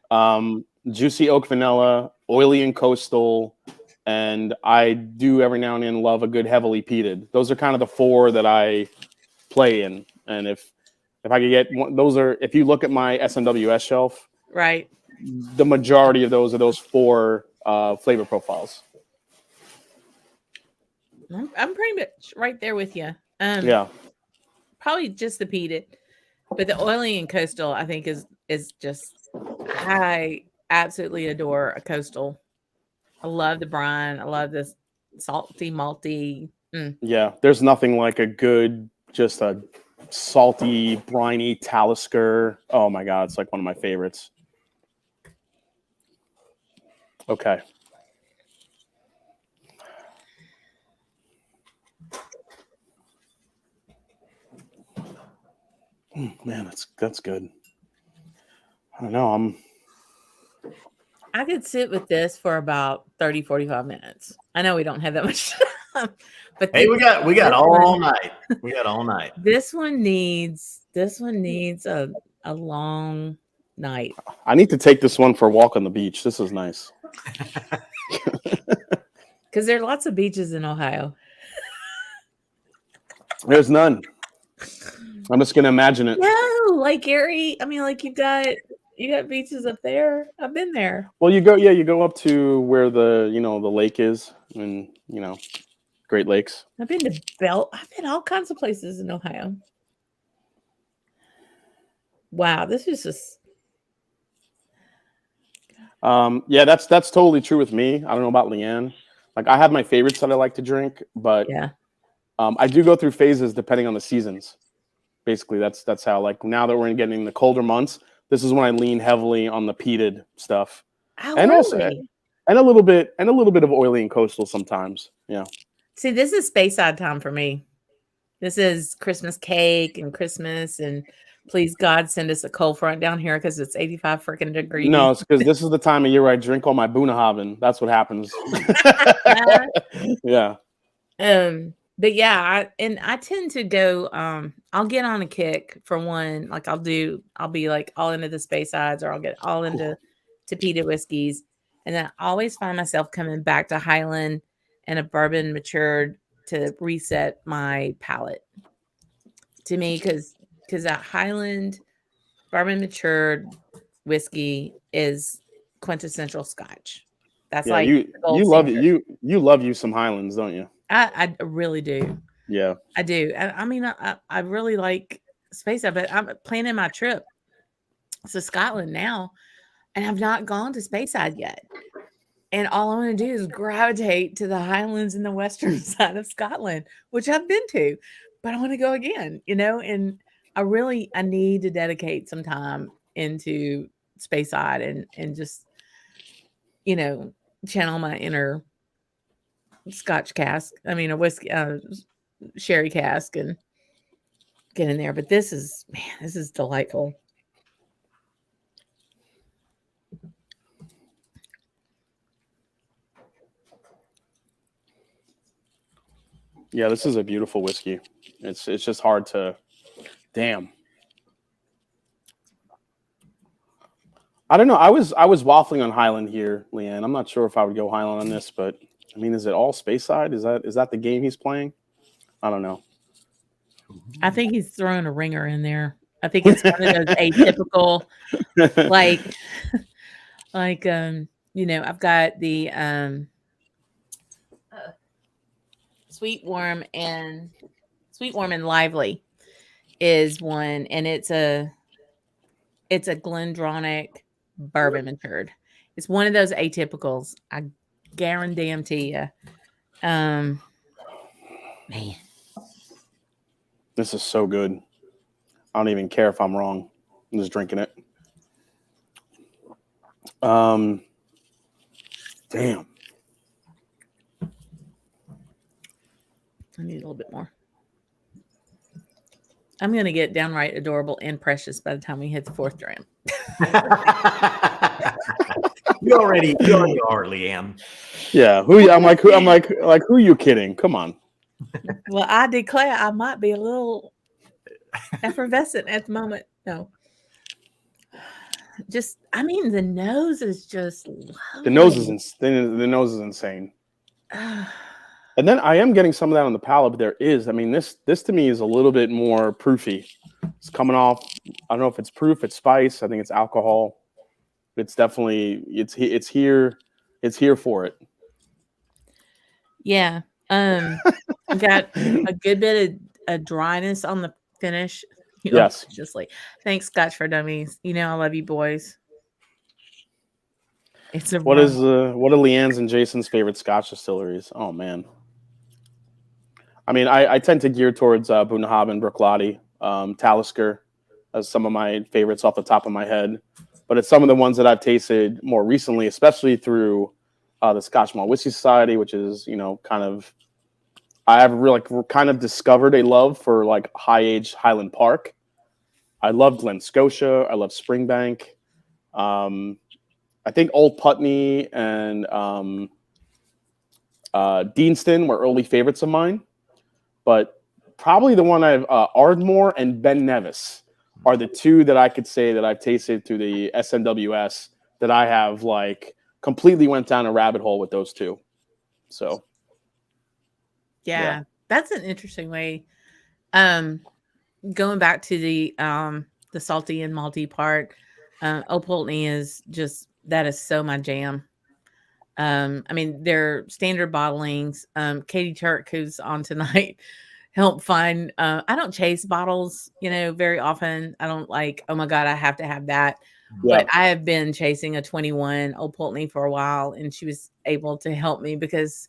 Juicy oak vanilla, oily and coastal, and I do every now and then love a good heavily peated. Those are kind of the 4 that I play in. And if I could get one, those are, if you look at my SMWS shelf, right, the majority of those are those 4 flavor profiles. I'm pretty much right there with you. Yeah, probably just the peated, but the oily and coastal, I think is just, I absolutely adore a coastal. I love the brine. I love this salty, malty. Yeah, there's nothing like a good, just a salty, briny Talisker. Oh my God, it's like one of my favorites. Okay. Man, that's good. I don't know. I could sit with this for about 30, 45 minutes. I know we don't have that much time, but hey, we got all night. We got all night. This one needs a long night. I need to take this one for a walk on the beach. This is nice. Because there are lots of beaches in Ohio. There's none. I'm just gonna imagine it. No, like Gary. I mean, like you got beaches up there. I've been there. Well, you go up to where the lake is, and Great Lakes. I've been to I've been all kinds of places in Ohio. Wow, this is just. Yeah, that's totally true with me. I don't know about Leanne. Like, I have my favorites that I like to drink, but yeah, I do go through phases depending on the seasons. Basically, that's how, like, now that we're getting the colder months, this is when I lean heavily on the peated stuff, and also a little bit of oily and coastal sometimes. Yeah. See, this is Speyside time for me. This is Christmas cake and Christmas, and please God send us a cold front down here because it's 85 freaking degrees. No, it's because this is the time of year where I drink all my Bunahaven. That's what happens. Yeah. But yeah, I tend to go. I'll get on a kick for one. Like I'll be like all into the Speysides, or I'll get all into peated whiskeys, and then I always find myself coming back to Highland and a bourbon matured to reset my palate. To me, because that Highland bourbon matured whiskey is quintessential Scotch. That's like you love it. You love you some Highlands, don't you? I really do. Yeah. I do. I mean, I really like Speyside, but I'm planning my trip to Scotland now, and I've not gone to Speyside yet. And all I want to do is gravitate to the Highlands and the western side of Scotland, which I've been to, but I want to go again, and I need to dedicate some time into Speyside and just, channel my inner Scotch cask. I mean, a whiskey, sherry cask and get in there. But this is delightful. Yeah, this is a beautiful whiskey. It's just hard to, damn. I don't know. I was waffling on Highland here, Leanne. I'm not sure if I would go Highland on this, but I mean, is it all Speyside? Is that the game he's playing? I don't know. I think he's throwing a ringer in there. I think it's one of those atypical, like, I've got the Sweet Warm and Lively is one, and it's a Glendronach bourbon matured. It's one of those atypicals. I guarantee you. Man. This is so good. I don't even care if I'm wrong. I'm just drinking it. Damn. I need a little bit more. I'm going to get downright adorable and precious by the time we hit the fourth dram. You already are, Leanne. Yeah. Who are you kidding? Come on. Well, I declare I might be a little effervescent at the moment. No. Just, I mean, the nose is just lovely. The nose is insane. And then I am getting some of that on the palate, but this to me is a little bit more proofy. It's coming off. I don't know if it's proof, it's spice. I think it's alcohol. It's definitely it's here. It's here for it. Yeah. Got a good bit of dryness on the finish. Yes. Thanks, Scotch for Dummies. I love you boys. What are Leanne's and Jason's favorite Scotch distilleries? Oh man. I mean, I tend to gear towards Bunnahabhain, Bruichladdich, Talisker as some of my favorites off the top of my head. But it's some of the ones that I've tasted more recently, especially through the Scotch Malt Whisky Society, which is, I have really kind of discovered a love for like high-aged Highland Park. I love Glen Scotia. I love Springbank. I think Old Putney and Deanston were early favorites of mine. But probably the one I've Ardmore and Ben Nevis are the two that I could say that I've tasted through the SMWS that I have like completely went down a rabbit hole with those two. So yeah. That's an interesting way. Going back to the salty and malty part, Old Pulteney is just, that is so my jam. I mean, they're standard bottlings. Katie Turk, who's on tonight, helped find. I don't chase bottles, very often. I don't like, oh my God, I have to have that. Yeah. But I have been chasing a 21 Old Pulteney for a while, and she was able to help me because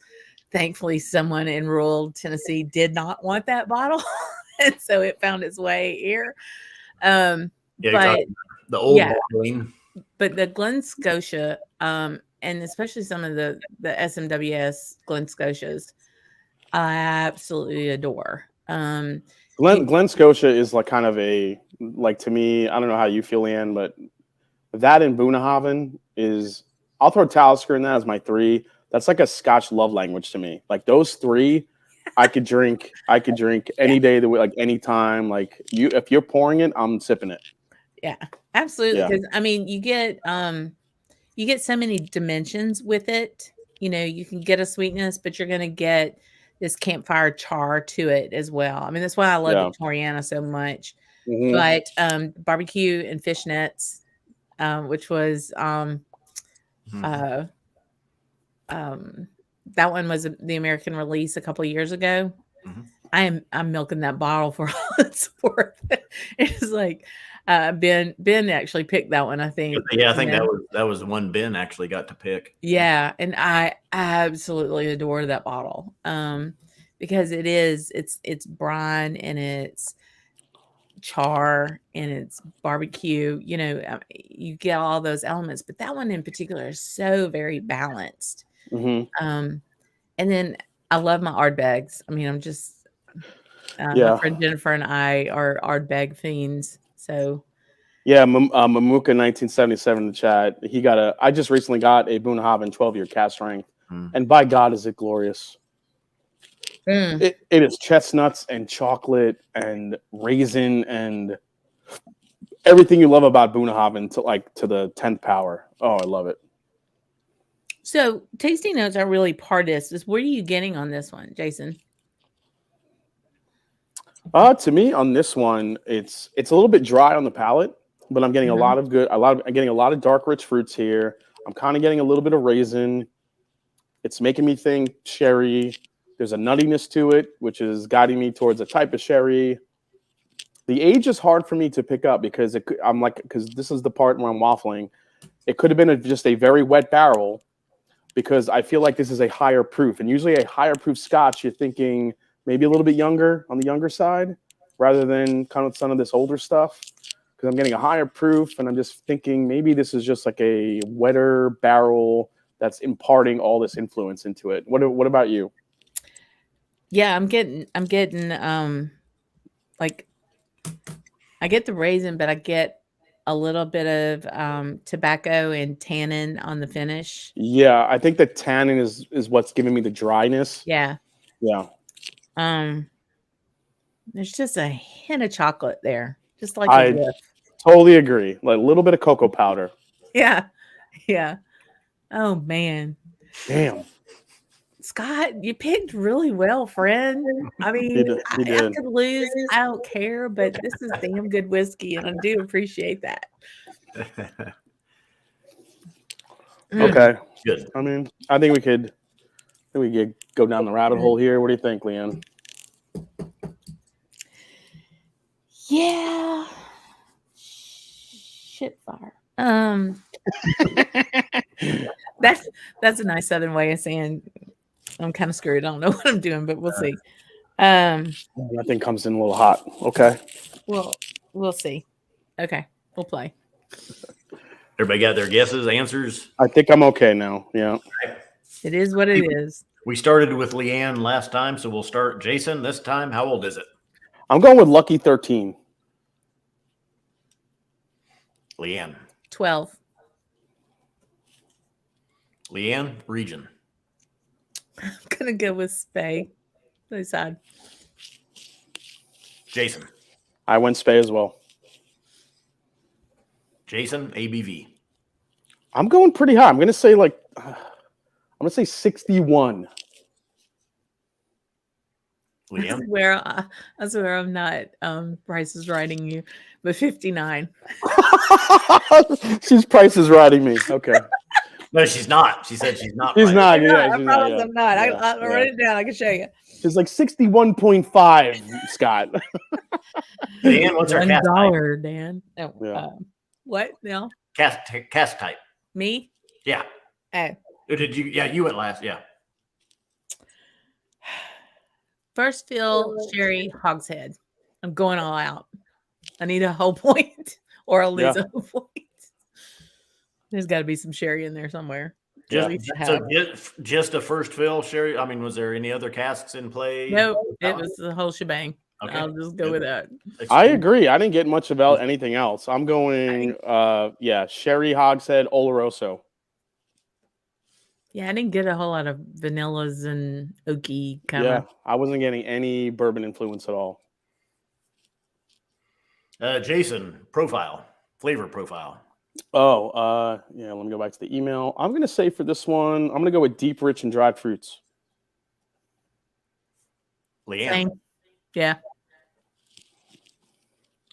thankfully someone in rural Tennessee did not want that bottle. And so it found its way here. But the old bottling. But the Glen Scotia, and especially some of the SMWS Glen Scotias, I absolutely adore. Glen Scotia is like kind of a, like, to me, I don't know how you feel, Leanne, but that and Bunnahabhain is, I'll throw Talisker in that as my three. That's like a Scotch love language to me. Like those three, I could drink any day of the week, like anytime. Like if you're pouring it, I'm sipping it. Yeah, absolutely. Because I mean, you get so many dimensions with it. You can get a sweetness, but you're gonna get this campfire char to it as well. I mean, that's why I love Victoriana so much. Mm-hmm. But barbecue and fishnets, which was that one was the American release a couple of years ago. Mm-hmm. I'm milking that bottle for all it's worth. It's like Ben actually picked that one, I think. Yeah, I think that was the one Ben actually got to pick. Yeah, and I absolutely adore that bottle. Because it's brine and it's char and it's barbecue, you get all those elements, but that one in particular is so very balanced. And then I love my Ardbegs. I mean, I'm just my friend Jennifer and I are Ardbeg fiends. So yeah, Mamuka 1977 in the chat. I just recently got a Bunnahabhain 12-year cast strength, and by God, is it glorious! It is chestnuts and chocolate and raisin and everything you love about Bunnahabhain to the 10th power. Oh, I love it. So tasting notes are really partis. What are you getting on this one, Jason? To me, on this one, it's a little bit dry on the palate, but I'm getting I'm getting a lot of dark, rich fruits here. I'm kind of getting a little bit of raisin. It's making me think sherry. There's a nuttiness to it, which is guiding me towards a type of sherry. The age is hard for me to pick up because this is the part where I'm waffling. It could have been just a very wet barrel because I feel like this is a higher proof. And usually a higher proof Scotch, you're thinking maybe a little bit younger, on the younger side, rather than kind of some of this older stuff. Because I'm getting a higher proof, and I'm just thinking maybe this is just like a wetter barrel that's imparting all this influence into it. What about you? Yeah, I'm getting like I get the raisin, but I get a little bit of tobacco and tannin on the finish. Yeah, I think the tannin is what's giving me the dryness. Yeah. Yeah. There's just a hint of chocolate there, just like I totally agree. Like a little bit of cocoa powder. Yeah. Yeah. Oh man. Damn. Scott, you picked really well, friend. I mean, I could lose. I don't care, but this is damn good whiskey, and I do appreciate that. Okay. Good. I mean, I think we could go down the rabbit hole here. What do you think, Leanne? Yeah. Shit fire. That's a nice Southern way of saying I'm kind of screwed. I don't know what I'm doing, but we'll see. That thing comes in a little hot. Okay. Well, we'll see. Okay, we'll play. Everybody got their guesses, answers? I think I'm okay now. Yeah. It is what it is. We started with Leanne last time, so we'll start Jason this time. How old is it? I'm going with Lucky 13. Leanne. 12. Leanne, region. I'm gonna go with Spey. Really sad. Jason. I went Spey as well. Jason, ABV. I'm going pretty high. I'm gonna say 61. Leanne? That's where I'm not Price is riding you, but 59. She's Price is riding me. Okay. No, she's not. She said she's not. She's not. Yeah, I promise I'm not. I'll write it down. I can show you. She's like 61.5, Scott. Dan, what's our cast $1, Dan? Yeah. What? No. Cast type. Me? Yeah. Oh. Did you? Yeah, you went last. Yeah. First fill sherry hogshead. I'm going all out. I need a whole point, or I'll lose a whole point. There's got to be some sherry in there somewhere. Yeah. So just a first fill sherry. I mean, was there any other casks in play? No, it was the whole shebang. Okay. I'll just go with that. I agree. I didn't get much about anything else. I'm going, sherry hogshead Oloroso. Yeah, I didn't get a whole lot of vanillas and oaky kind of. Yeah, I wasn't getting any bourbon influence at all. Jason, flavor profile. Oh, let me go back to the email. I'm going to say for this one, I'm going to go with deep, rich, and dried fruits. Leanne. Same. Yeah.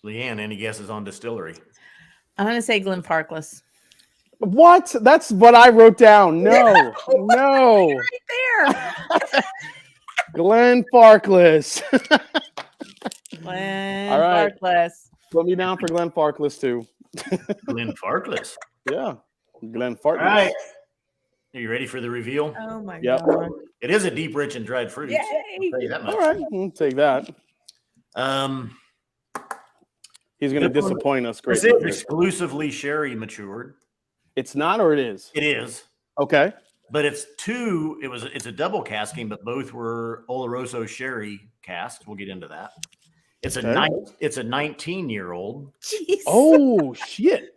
Leanne, any guesses on distillery? I'm going to say Glenfarclas. What? That's what I wrote down. No, no. Right there. Glenn Farkless. Glenn All right. Farkless. Put me down for Glenn Farkless too. Glenn Farkless. Yeah, Glenn All Farkless. right. Are you ready for the reveal? Oh my Yep. god. It is a deep, rich, and dried fruit. Yay! I'll tell you that much. All right, we'll take that. He's going to This one- disappoint us This greatly. is exclusively sherry matured. It's not, or it is? It is, Okay. but it's a double casking, but both were Oloroso sherry casks. We'll get into that. It's Okay. It's a 19-year-old. Jeez. Oh shit!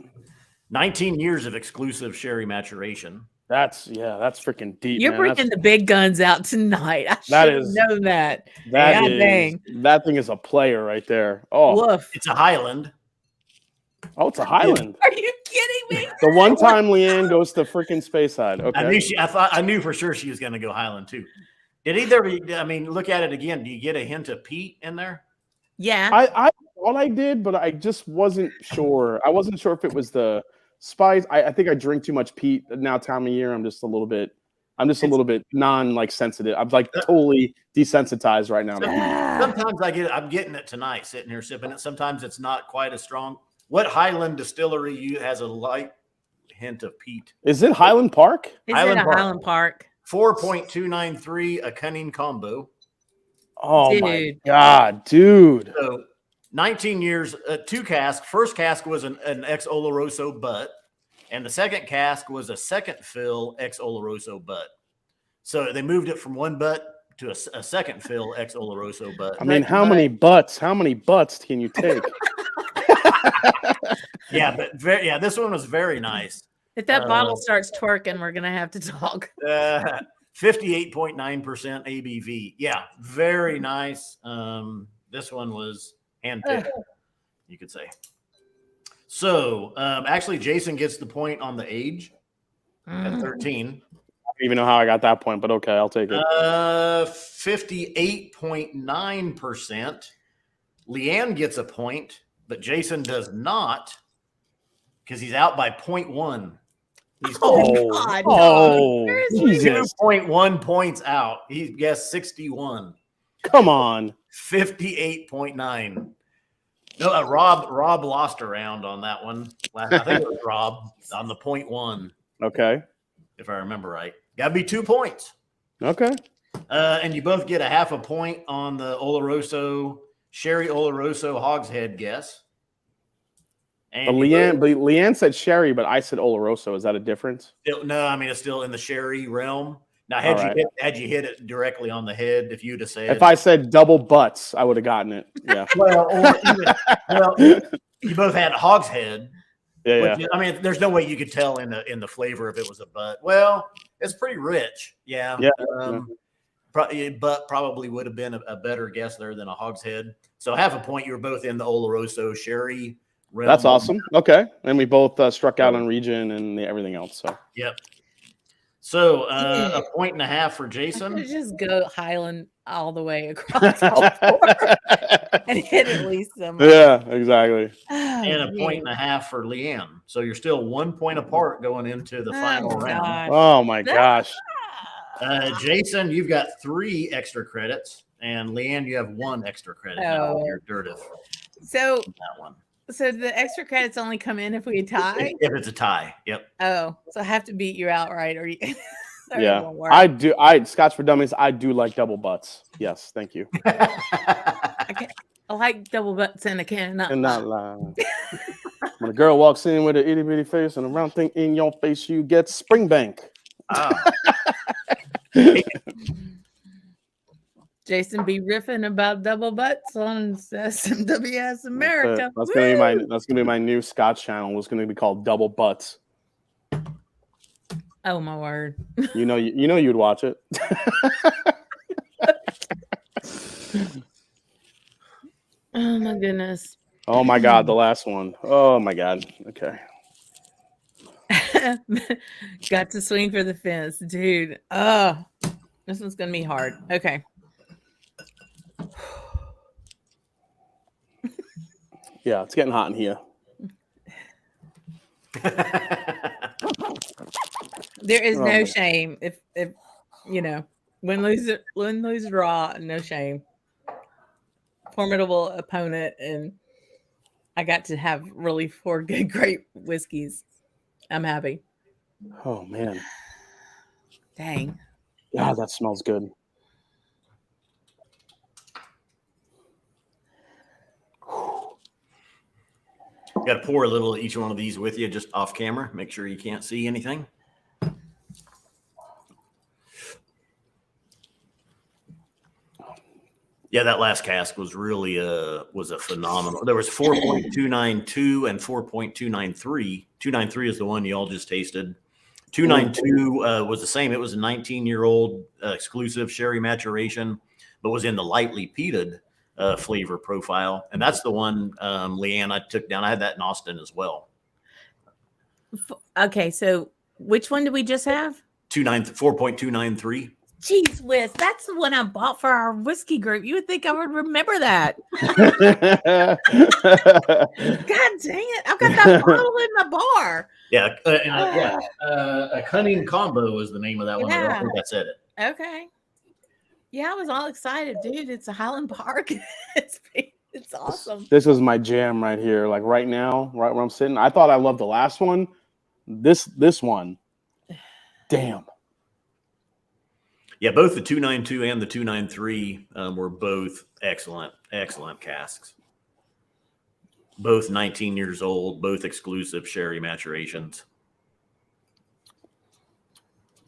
19 years of exclusive sherry maturation. That's freaking deep. You're man. bringing the big guns out tonight. I That should have is- known that. That God is- dang. that thing is a player right there. Oh, Woof. It's a Highland. oh, it's a Highland. Are you kidding me? The one time Leanne goes to freaking Space Side. Okay. I knew for sure she was going to go Highland too. Did either? I mean, look at it again. Do you get a hint of peat in there? Yeah. I thought I did, but I just wasn't sure. I wasn't sure if it was the spice. I think I drink too much peat now. Time of year, I'm just a little bit sensitive. I'm like totally desensitized right now. Sometimes I'm getting it tonight, sitting here sipping it. Sometimes it's not quite as strong. What Highland distillery has a light hint of peat? Is it Highland Park? Is Highland it a Park. Highland Park? 4.293, a cunning combo. Oh my Dude. god, dude! So 19 years, 2 casks. First cask was an ex Oloroso butt, and the second cask was a second fill ex Oloroso butt. So they moved it from one butt to a second fill ex Oloroso butt. I mean, how many butts can you take? Yeah, but this one was very nice. If that bottle starts twerking, we're gonna have to talk. 58.9% ABV. Yeah, very nice. This one was handpicked, you could say. So actually, Jason gets the point on the age at 13. I don't even know how I got that point, but okay, I'll take it. 58.9%. Leanne gets a point, but Jason does not because he's out by 0.1. He's God, oh, seriously? Jesus! 2.1 points out. He guessed 61. Come on. 58.9. No, Rob lost a round on that one. I think it was Rob on the 0.1, Okay. if I remember right. Got to be 2 points. Okay. And you both get a half a point on the Sherry Oloroso Hogshead guess. And But Leanne said Sherry, but I said Oloroso. Is that a difference? it's still in the Sherry realm. Now, had you hit it directly on the head, if you'd have said, If I said double butts, I would have gotten it. Yeah. You both had Hogshead. Yeah. Which, I mean, there's no way you could tell in the flavor if it was a butt. Well, it's pretty rich. Yeah. Yeah. Butt probably would have been a better guess there than a Hogshead. So half a point. You were both in the Oloroso Sherry realm. That's awesome. Okay. And we both struck out on region and everything else. So. Yep. So a point and a half for Jason. Just go Highland all the way across all four and hit at least some. Yeah, exactly. And a point and a half for Leanne. So you're still 1 point apart going into the final round. Oh my gosh. Jason, you've got 3 extra credits, and Leanne, you have 1 extra credit. Now you're dirty. So that one. So the extra credits only come in if we tie? If it's a tie, yep. Oh, so I have to beat you outright, or you? Yeah, I do. Scotch for Dummies. I do like double butts. Yes, thank you. I like double butts and I cannot. And not lie. When a girl walks in with an itty bitty face and a round thing in your face, you get Springbank. Jason be riffing about double butts on SMWS America. That's gonna be my new Scotch channel. It's gonna be called Double Butts. Oh my word! You know you'd watch it. Oh my goodness! Oh my God, the last one. Oh my God. Okay. Got to swing for the fence, dude. Oh, this one's gonna be hard. Okay. Yeah, it's getting hot in here. There is no shame if Win, lose, draw, no shame. Formidable opponent, and I got to have really 4 good, great whiskeys. I'm happy. Oh man. Dang. God, that smells good. Got to pour a little of each one of these with you just off camera. Make sure you can't see anything. Yeah, that last cask was really was a phenomenal. There was 4.292 and 4.293. 293 is the one you all just tasted. 292 was the same. It was a 19-year-old exclusive sherry maturation, but was in the lightly peated flavor profile. And that's the one, Leanne, I took down. I had that in Austin as well. Okay, so which one did we just have? 4.293. Jeez whiz, that's the one I bought for our whiskey group. You would think I would remember that. God dang it. I've got that bottle in my bar. Yeah, a Cunning Combo is the name of that one. I don't think I said it. Okay. Yeah, I was all excited, dude. It's a Highland Park. It's awesome. This is my jam right here. Like right now, right where I'm sitting. I thought I loved the last one. This one. Damn. Yeah, both the 292 and the 293 were both excellent casks. Both 19 years old, both exclusive sherry maturations.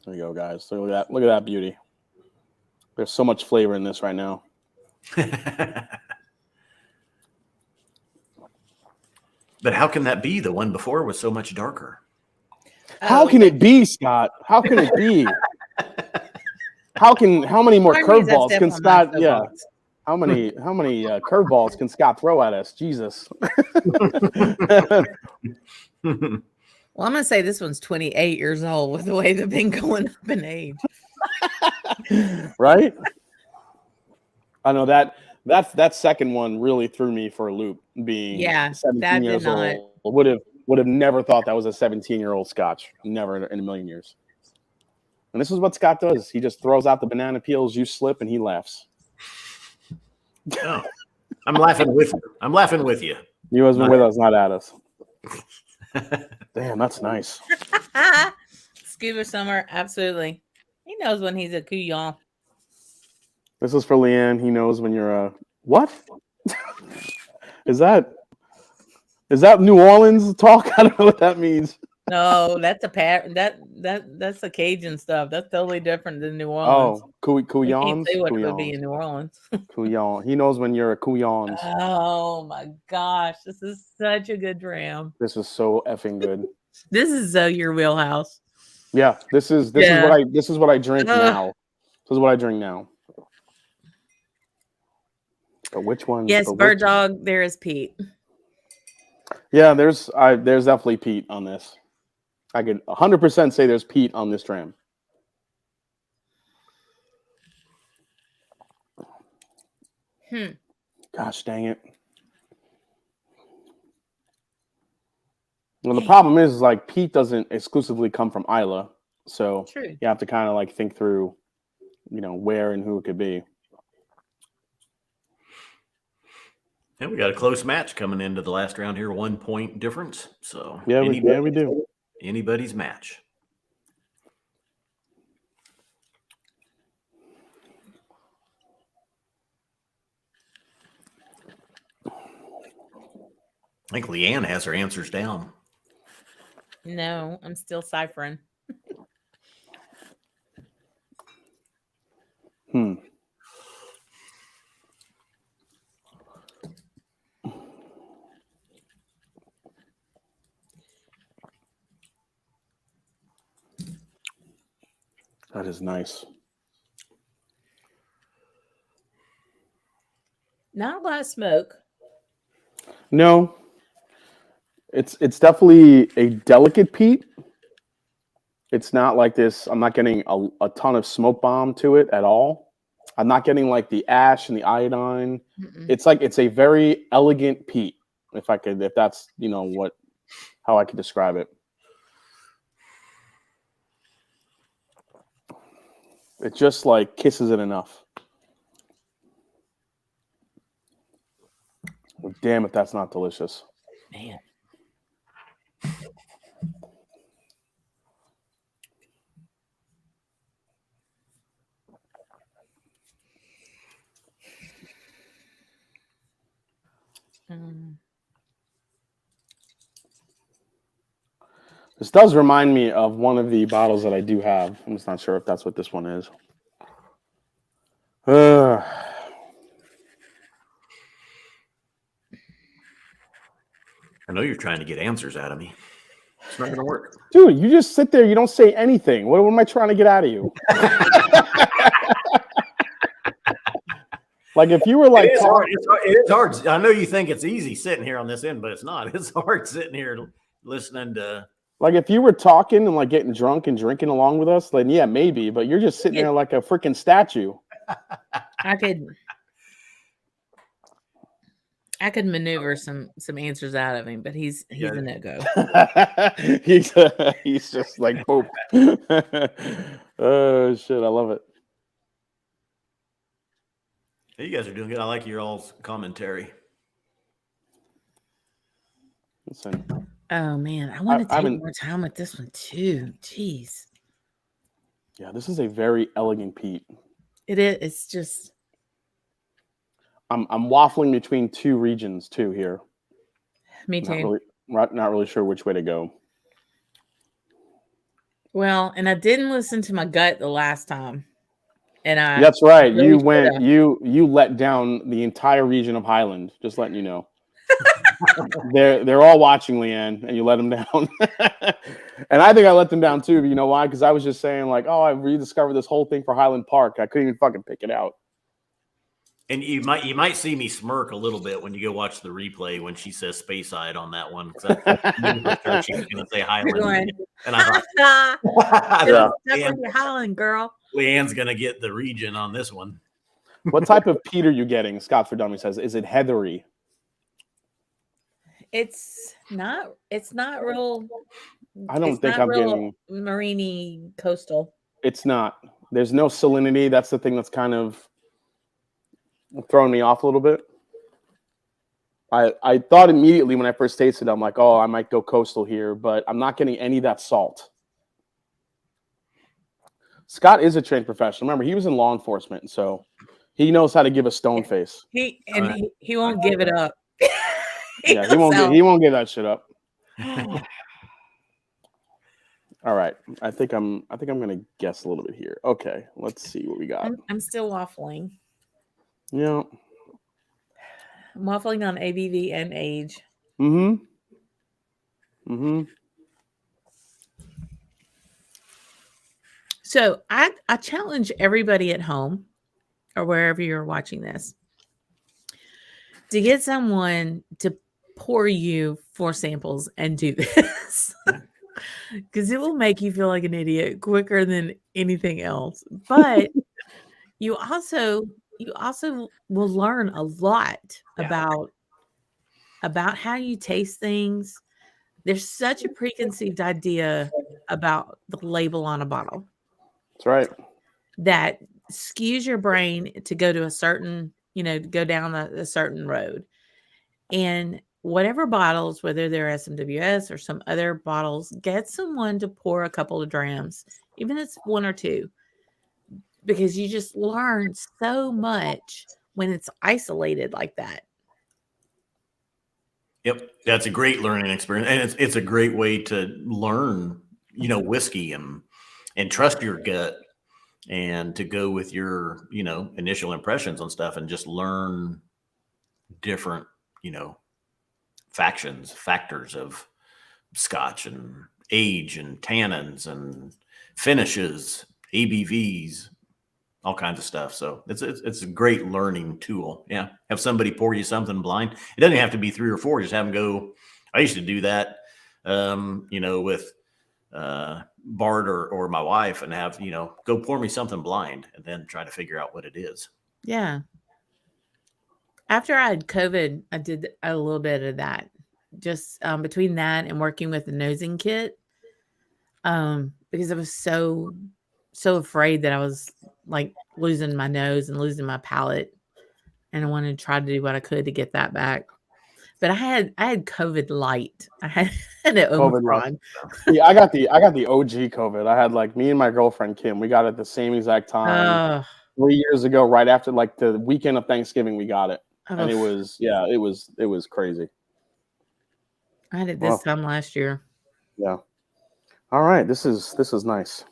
There you go, guys. Look at that beauty. There's so much flavor in this right now. But how can that be? The one before was so much darker. How can it be, Scott? How can it be? How many more curveballs can Scott? Yeah. How many curveballs can Scott throw at us? Jesus. Well, I'm gonna say this one's 28 years old with the way they've been going up in age. Right? I know that second one really threw me for a loop. Being 17 years old, would have never thought that was a 17-year-old Scotch. Never in a million years. And this is what Scott does. He just throws out the banana peels, you slip, and he laughs. Oh, I'm laughing with you. I'm laughing with you. You wasn't with us, not at us. Damn, that's nice. Scuba Summer, absolutely. He knows when he's a couillon. This is for Leanne. He knows when you're a what? Is that New Orleans talk? I don't know what that means. No, that's a that's the Cajun stuff. That's totally different than New Orleans. Oh, couillons. Can't say what it would be in New Orleans. Couillon. He knows when you're a couillon. Oh my gosh, this is such a good dram. This is so effing good. This is your wheelhouse. Yeah, this is what I drink now. This is what I drink now. But which one? Yes, Bird Dog. There is Pete. Yeah, there's definitely Pete on this. I could 100% say there's Pete on this dram. Gosh dang it. Well, the problem is like Pete doesn't exclusively come from Isla. So True. You have to kind of like think through, where and who it could be. And we got a close match coming into the last round here, 1 point difference. So yeah, we do. Anybody's match. I think Leanne has her answers down. No, I'm still ciphering. That is nice. Not a lot of smoke. No. It's definitely a delicate peat. It's not like this. I'm not getting a ton of smoke bomb to it at all. I'm not getting like the ash and the iodine. It's a very elegant peat. If that's how I could describe it. It just like kisses it enough. Well, damn it, that's not delicious. Man. This does remind me of one of the bottles that I do have. I'm just not sure if that's what this one is. I know you're trying to get answers out of me. It's not going to work. Dude, you just sit there. You don't say anything. What am I trying to get out of you? Like if you were like, it is hard. I know you think it's easy sitting here on this end, but it's not. It's hard sitting here listening to. Like if you were talking and like getting drunk and drinking along with us, then yeah, maybe. But you're just sitting there like a freaking statue. I could maneuver some answers out of him, but he's a no-go. he's just like poop. Oh shit, I love it. Hey, you guys are doing good. I like your all's commentary. Listen. Oh man, I want to take more time with this one too. Jeez. Yeah, this is a very elegant peat. It is. It's just. I'm waffling between two regions too here. Me too. Not really sure which way to go. Well, and I didn't listen to my gut the last time, and That's right. Really you went. You let down the entire region of Highland. Just letting you know. They're all watching, Leanne, and you let them down. And I think I let them down too. But you know why? Because I was just saying like, oh, I rediscovered this whole thing for Highland Park. I couldn't even fucking pick it out. And you might see me smirk a little bit when you go watch the replay when she says Speyside on that one. She's going to say Highland. And I thought, Highland girl. Leanne's going to get the region on this one. What type of peat are you getting? Scott for Dummy says, is it heathery? It's not real. I don't think I'm getting marine coastal. It's not. There's no salinity. That's the thing that's kind of throwing me off a little bit. I thought immediately when I first tasted it, I'm like, oh, I might go coastal here, but I'm not getting any of that salt. Scott is a trained professional. Remember, he was in law enforcement, so he knows how to give a stone face. He won't give it up. He won't give that shit up. All right. I think I'm gonna guess a little bit here. Okay, let's see what we got. I'm still waffling. Yeah. I'm waffling on ABV and age. So I challenge everybody at home or wherever you're watching this to get someone to pour you 4 samples and do this. Because it will make you feel like an idiot quicker than anything else. But you also will learn a lot about how you taste things. There's such a preconceived idea about the label on a bottle. That's right. That skews your brain to go to a certain, go down a certain road. And whatever bottles, whether they're SMWS or some other bottles, get someone to pour a couple of drams, even if it's 1 or 2, because you just learn so much when it's isolated like that. Yep, that's a great learning experience, and it's a great way to learn, whiskey and trust your gut, and to go with your, initial impressions on stuff, and just learn different, factors of Scotch and age and tannins and finishes, ABVs, all kinds of stuff. So it's a great learning tool. Yeah. Have somebody pour you something blind. It doesn't have to be 3 or 4. Just have them go. I used to do that, with Bart or my wife, and have, go pour me something blind and then try to figure out what it is. Yeah. After I had COVID, I did a little bit of that, just between that and working with the nosing kit, because I was so so afraid that I was like losing my nose and losing my palate, and I wanted to try to do what I could to get that back. But I had COVID light. I had an COVID light. Omicron. Yeah, I got the OG COVID. I had like me and my girlfriend Kim. We got it at the same exact time 3 years ago, right after like the weekend of Thanksgiving. We got it, and it was crazy. I had it this time last year. Yeah. All right. This is nice.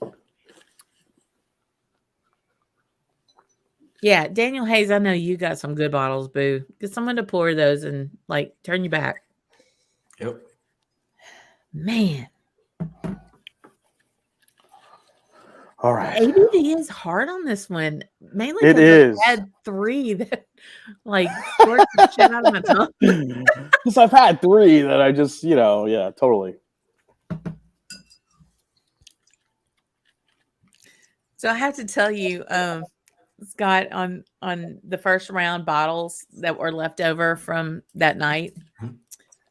Yeah, Daniel Hayes, I know you got some good bottles, boo. Get someone to pour those and like turn you back. Yep. Man. All right. ABV is hard on this one. Mainly it is. I had 3 that like squirted the shit out of my tongue. Because I've had 3 that I just, yeah, totally. So I have to tell you, Scott, on the first round bottles that were left over from that night,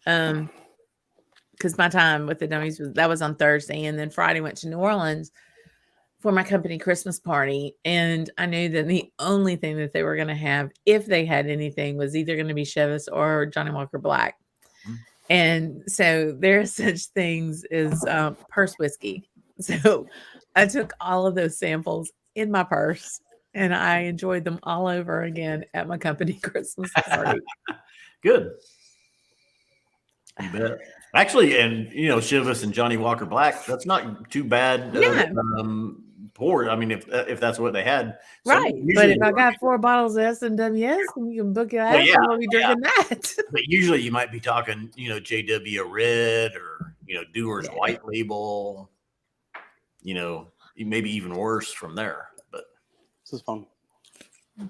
because my time with the dummies was on Thursday, and then Friday went to New Orleans for my company Christmas party, and I knew that the only thing that they were going to have, if they had anything, was either going to be Chivas or Johnny Walker Black. And so there are such things as purse whiskey. So I took all of those samples in my purse, and I enjoyed them all over again at my company Christmas party. Good. You bet. Actually, and Chivas and Johnny Walker Black, that's not too bad. Pour. I mean, if that's what they had, right? But if I got 4 bottles of SMWS, then you can book it out. Yeah, we'll be drinking that. But usually, you might be talking, JW Red or Dewar's White Label. Maybe even worse from there. But this is fun. I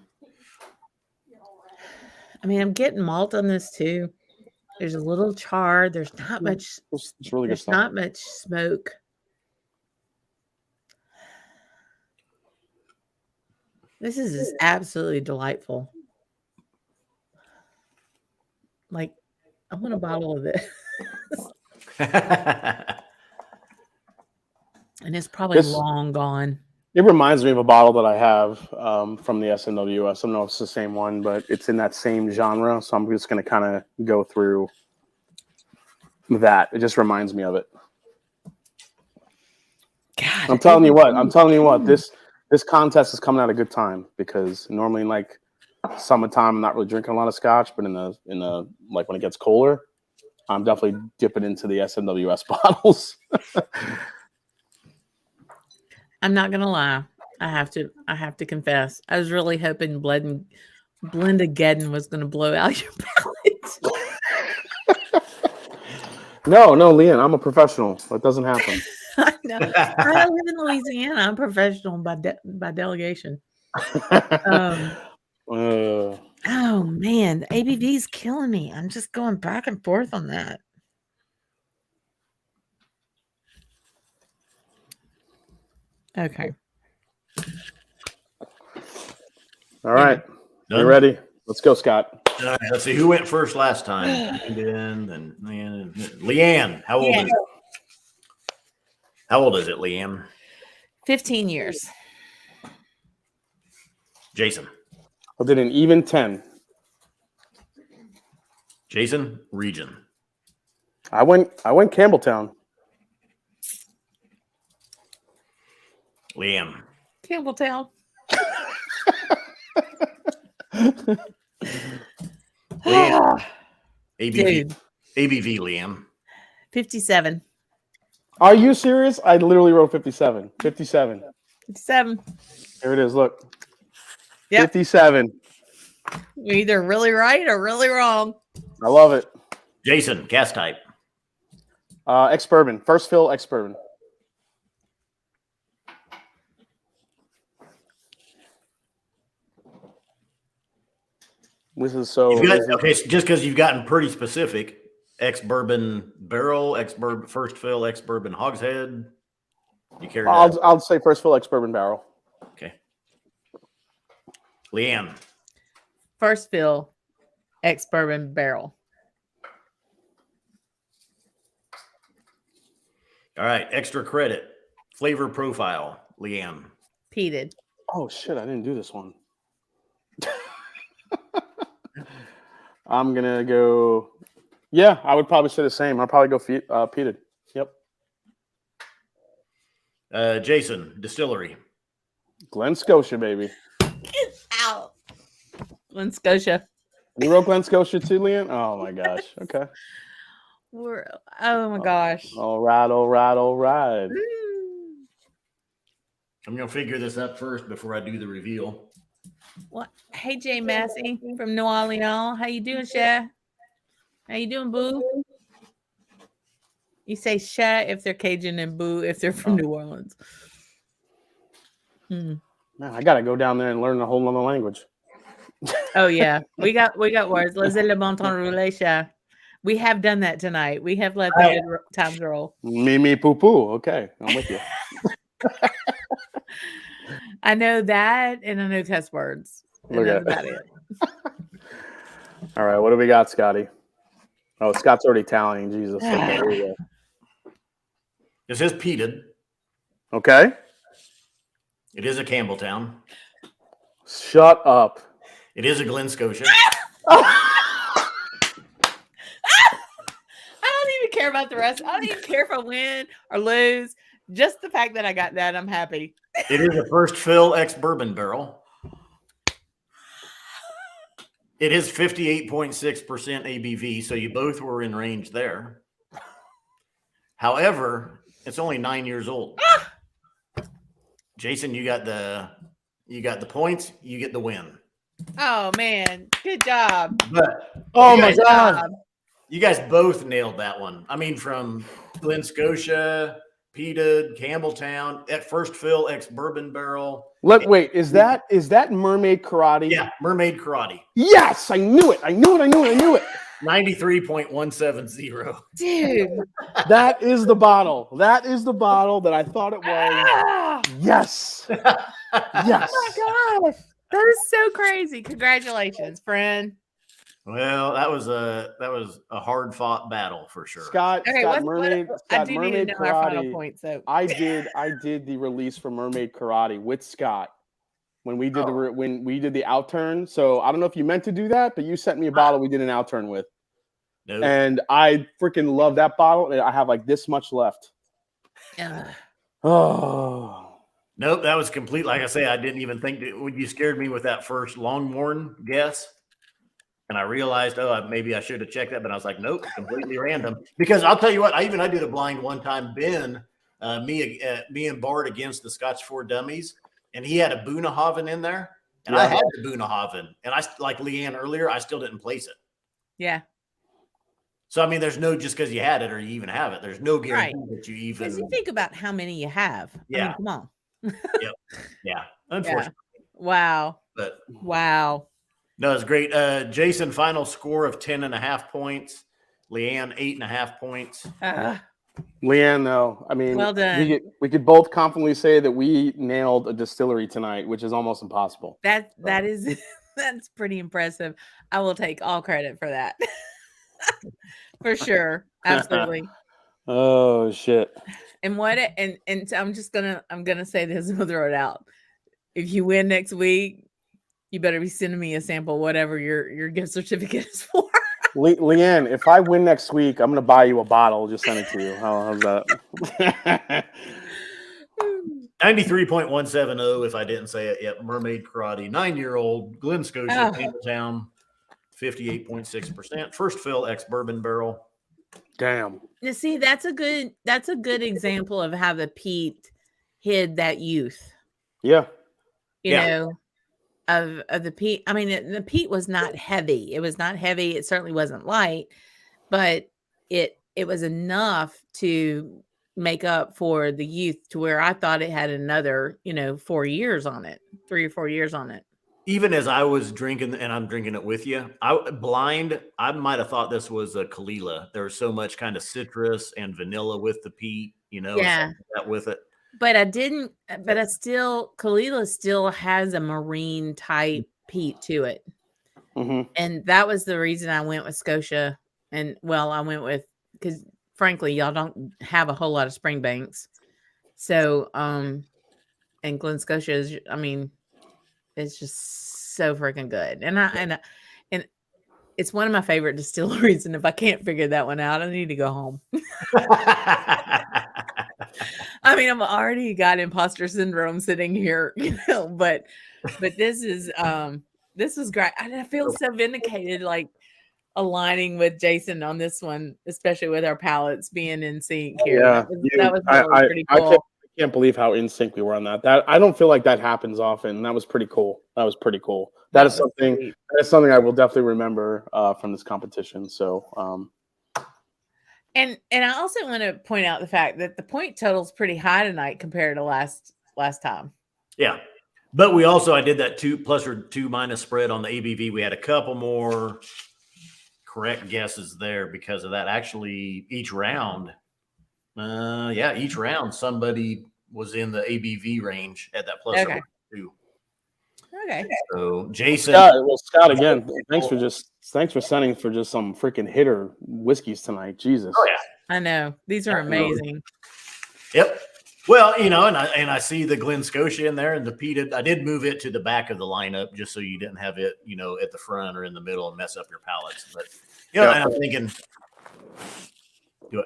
mean, I'm getting malt on this too. There's a little char. There's not much. It's really good stuff. Not much smoke. This is just absolutely delightful. Like, I want a bottle of this. And it's probably long gone. It reminds me of a bottle that I have from the SMWS. I don't know if it's the same one, but it's in that same genre. So I'm just going to kind of go through that. It just reminds me of it. God, I'm telling you what. This contest is coming at a good time, because normally in like summertime, I'm not really drinking a lot of Scotch, but in the like when it gets colder, I'm definitely dipping into the SMWS bottles. I'm not gonna lie. I have to confess. I was really hoping Blendageddon was gonna blow out your palate. No, Leanne, I'm a professional. That doesn't happen. I know. I live in Louisiana. I'm professional by delegation. Oh man, the ABV is killing me. I'm just going back and forth on that. Okay. All right. Are you ready? Let's go, Scott. Let's see who went first last time. And then Leanne. How old is it? How old is it, Leanne? 15 years. Jason. I did an even 10. Jason, region. I went Campbelltown. Leanne. Campbelltown. Leanne. ABV, Leanne. 57. Are you serious? I literally wrote 57. 57. 57. Here it is. Look. Yep. 57. You're either really right or really wrong. I love it. Jason, cast type. Ex-bourbon. First fill ex-bourbon. This is so. Okay, so just because you've gotten pretty specific, ex-bourbon barrel, ex-bourbon first fill, ex-bourbon hogshead. You carry that? I'll say first fill ex-bourbon barrel. Okay. Leanne. First fill ex-bourbon barrel. All right, extra credit. Flavor profile. Leanne. Peated. Oh shit! I didn't do this one. I'm gonna go. Yeah, I would probably say the same. I'll probably go peated. Yep. Jason, distillery. Glen Scotia, baby. Get out. Glen Scotia. You wrote Glen Scotia too, Leanne? Oh my gosh. Okay. Oh my gosh. All right. Mm. I'm going to figure this up first before I do the reveal. What? Hey, Jay Massey from New Orleans. How you doing, Sha? How you doing, boo? You say Sha if they're Cajun and boo if they're from New Orleans. Man, I gotta go down there and learn a whole nother language. Oh yeah, we got words. Laissez le bon temps rouler, Sha. We have done that tonight. We have let the good times roll. Me poo poo. Okay, I'm with you. I know that, and I know test words. And Look that's at about it. All right, what do we got, Scotty? Oh, Scott's already tallying. Jesus. Okay, here we go. This is peated. Okay. It is a Campbelltown. Shut up. It is a Glen Scotia. I don't even care about the rest. I don't even care if I win or lose. Just the fact that I got that, I'm happy. It is a first fill ex-bourbon barrel. It is 58.6% ABV, so you both were in range there. However, it's only 9 years old. Jason, you got the points, you get the win. Oh man, good job. But Oh my God. you guys both nailed that one. I mean, from Glen Scotia, peated, Campbelltown, at first fill ex-bourbon barrel. Wait, is that Mermaid Karate? Yeah, Mermaid Karate. Yes, I knew it. 93.170. Dude. That is the bottle. That is the bottle that I thought it was. Yes. Yes. Oh my gosh. That is so crazy. Congratulations, friend. Well, that was a hard fought battle for sure. Scott Okay, Mermaid I do need to Mermaid know our final Karate. point. So I did the release for Mermaid Karate with Scott when we did the outturn. So I don't know if you meant to do that, but you sent me a bottle we did an outturn with. Nope. And I freaking love that bottle. And I have like this much left. Oh. Nope, that was complete. Like I say, I didn't even think when you scared me with that first Longmorn guess. And I realized, maybe I should have checked that, but I was like, nope, completely random. Because I'll tell you what, I did a blind one time. Ben, me and Bart against the Scotch 4 Dummies, and he had a Boonhaven in there, and I had the Boonhaven, and I, like Leanne earlier, I still didn't place it. yeah. So I mean, there's no just because you had it or you even have it, there's no guarantee that you even. Because you think about how many you have. Yeah. I mean, come on. Yep. Yeah. Unfortunately. Yeah. Wow. But wow. No, it's great. Jason, final score of 10.5 points. Leanne, 8.5 points. Leanne, though, I mean, well done. We could both confidently say that we nailed a distillery tonight, which is almost impossible. That is that's pretty impressive. I will take all credit for that. For sure. Absolutely. Oh shit. And so I'm gonna say this and we'll throw it out. If you win next week, you better be sending me a sample, whatever your gift certificate is for. Leanne, if I win next week, I'm gonna buy you a bottle. Just send it to you. How's that? 93.170, if I didn't say it yet. Mermaid Karate, 9-year-old, Glen Scotia, Campbelltown, 58.6%. First fill ex-bourbon barrel. Damn. Now, see, that's a good example of how the peat hid that youth. Yeah. You know, of the peat. I mean, the peat was not heavy. It was not heavy. It certainly wasn't light, but it was enough to make up for the youth to where I thought it had another, 4 years on it, 3 or 4 years on it. Even as I was drinking, and I'm drinking it with you, I might have thought this was a Kalila. There was so much kind of citrus and vanilla with the peat, that with it. But Kalila still has a marine type peat to it. Mm-hmm. And that was the reason I went with Scotia. And I went with, because frankly, y'all don't have a whole lot of Springbanks. So, And Glen Scotia is, I mean, it's just so freaking good. And it's one of my favorite distilleries. And if I can't figure that one out, I need to go home. I mean, I'm already got imposter syndrome sitting here, but this is great. And I feel so vindicated, like aligning with Jason on this one, especially with our palettes being in sync here. Yeah, that was really pretty cool. I can't believe how in sync we were on that. I don't feel like that happens often. That was pretty cool. That is something I will definitely remember from this competition. So and I also want to point out the fact that the point total is pretty high tonight compared to last time. Yeah. But I did that 2+ or 2- spread on the ABV. We had a couple more correct guesses there because of that. Actually, each round somebody was in the ABV range at that plus Okay. 2. Okay. So Jason, Scott again. Thanks for sending for just some freaking hitter whiskeys tonight. Jesus. Oh yeah, I know these are amazing. Yep. Well, and I see the Glen Scotia in there and the peated. I did move it to the back of the lineup just so you didn't have it, at the front or in the middle and mess up your palettes. But and I'm thinking, do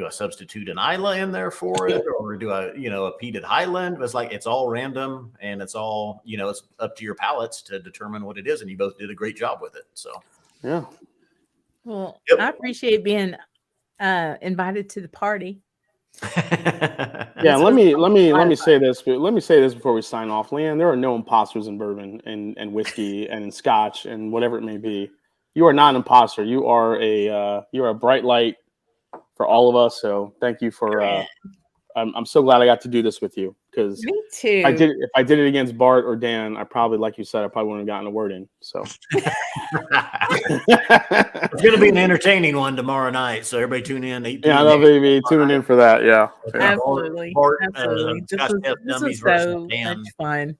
I substitute an Isla in there for it, or do I, a peated Highland? It's like it's all random and it's all, it's up to your palates to determine what it is, and you both did a great job with it. So yeah. Well, I appreciate being invited to the party. Yeah, let me say this. Let me say this before we sign off, Leanne. There are no imposters in bourbon and whiskey and in Scotch and whatever it may be. You are not an imposter. You are a bright light for all of us. So thank you for. I'm so glad I got to do this with you because me too. If I did it against Bart or Dan, I probably, like you said, I probably wouldn't have gotten a word in. So it's going to be an entertaining one tomorrow night. So everybody tune in. Yeah, I know, baby. Tuning in for that. Yeah. Absolutely. Bart, Absolutely. This was so much fun.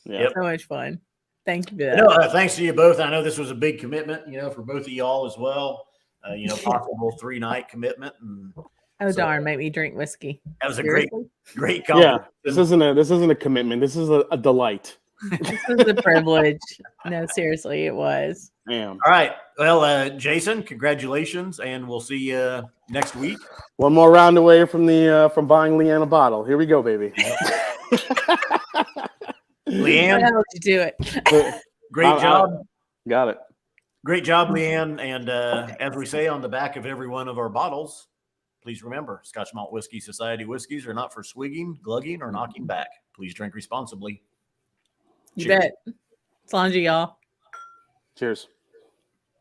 Yeah. So much fun. Thank you for that. Thanks to you both. I know this was a big commitment, for both of y'all as well. Possible 3-night commitment. And darn, make me drink whiskey. That was a Seriously? great competition. Yeah, this isn't a commitment. This is a delight. This is a privilege. No, seriously, it was. Damn. All right. Well, Jason, congratulations, and we'll see you next week. One more round away from buying Leanne a bottle. Here we go, baby. Leanne, how did you do it? Great job. Got it. Great job, Leanne. And as we say on the back of every one of our bottles, please remember, Scotch Malt Whiskey Society whiskeys are not for swigging, glugging, or knocking back. Please drink responsibly. You bet. Slangy, y'all. Cheers.